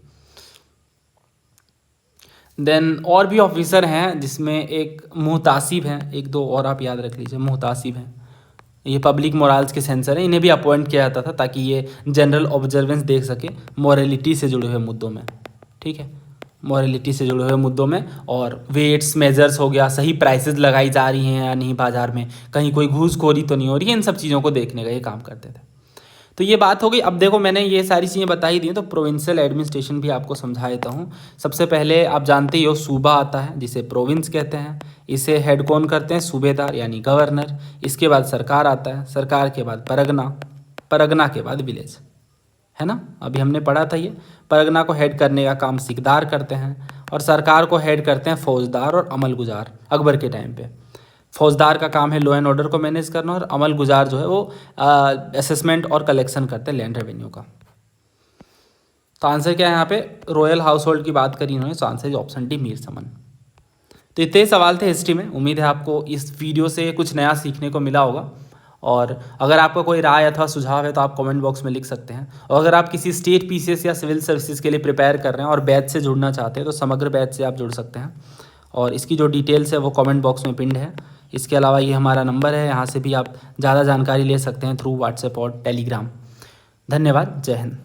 देन और भी ऑफिसर हैं, जिसमें एक मुहतासिब हैं, एक दो और आप याद रख लीजिए, मुहतासिब हैं, ये पब्लिक मोरल्स के सेंसर हैं, इन्हें भी अपॉइंट किया जाता था ताकि ये जनरल ऑब्जर्वेंस देख सके मॉरलिटी से जुड़े हुए मुद्दों में, ठीक है, मॉरलिटी से जुड़े हुए मुद्दों में, और वेट्स मेजर्स हो गया, सही प्राइसेस लगाई जा रही हैं या नहीं बाज़ार में, कहीं कोई घूसखोरी तो नहीं हो रही है, इन सब चीज़ों को देखने का ये काम करते थे। तो ये बात हो गई। अब देखो मैंने ये सारी चीज़ें बता ही दी हैं, तो प्रोविंशियल एडमिनिस्ट्रेशन भी आपको समझा देता हूँ। सबसे पहले आप जानते ही हो सूबा आता है, जिसे प्रोविंस कहते हैं, इसे हेड कौन करते हैं, सूबेदार यानी गवर्नर। इसके बाद सरकार आता है, सरकार के बाद परगना, परगना के बाद विलेज, है ना, अभी हमने पढ़ा था ये। परगना को हेड करने का काम सिकदार करते हैं, और सरकार को हेड करते हैं फौजदार और अमल गुजार। अकबर के टाइम पे फौजदार का काम है लॉ एंड ऑर्डर को मैनेज करना, और अमल गुजार जो है वो असेसमेंट और कलेक्शन करते हैं लैंड रेवेन्यू का। तो आंसर क्या है यहाँ पे, रॉयल हाउस होल्ड की बात करी इन्होंने, तो आंसर ऑप्शन डी मीर समन। तो इतने सवाल थे हिस्ट्री में। उम्मीद है आपको इस वीडियो से कुछ नया सीखने को मिला होगा, और अगर आपका कोई राय अथवा सुझाव है तो आप कमेंट बॉक्स में लिख सकते हैं। और अगर आप किसी स्टेट पीसीएस या सिविल सर्विसेज के लिए प्रिपेयर कर रहे हैं और बैच से जुड़ना चाहते हैं तो समग्र बैच से आप जुड़ सकते हैं, और इसकी जो डिटेल्स है वो कमेंट बॉक्स में पिंड है। इसके अलावा ये हमारा नंबर है, यहाँ से भी आप ज़्यादा जानकारी ले सकते हैं थ्रू व्हाट्सएप और टेलीग्राम। धन्यवाद, जय हिंद।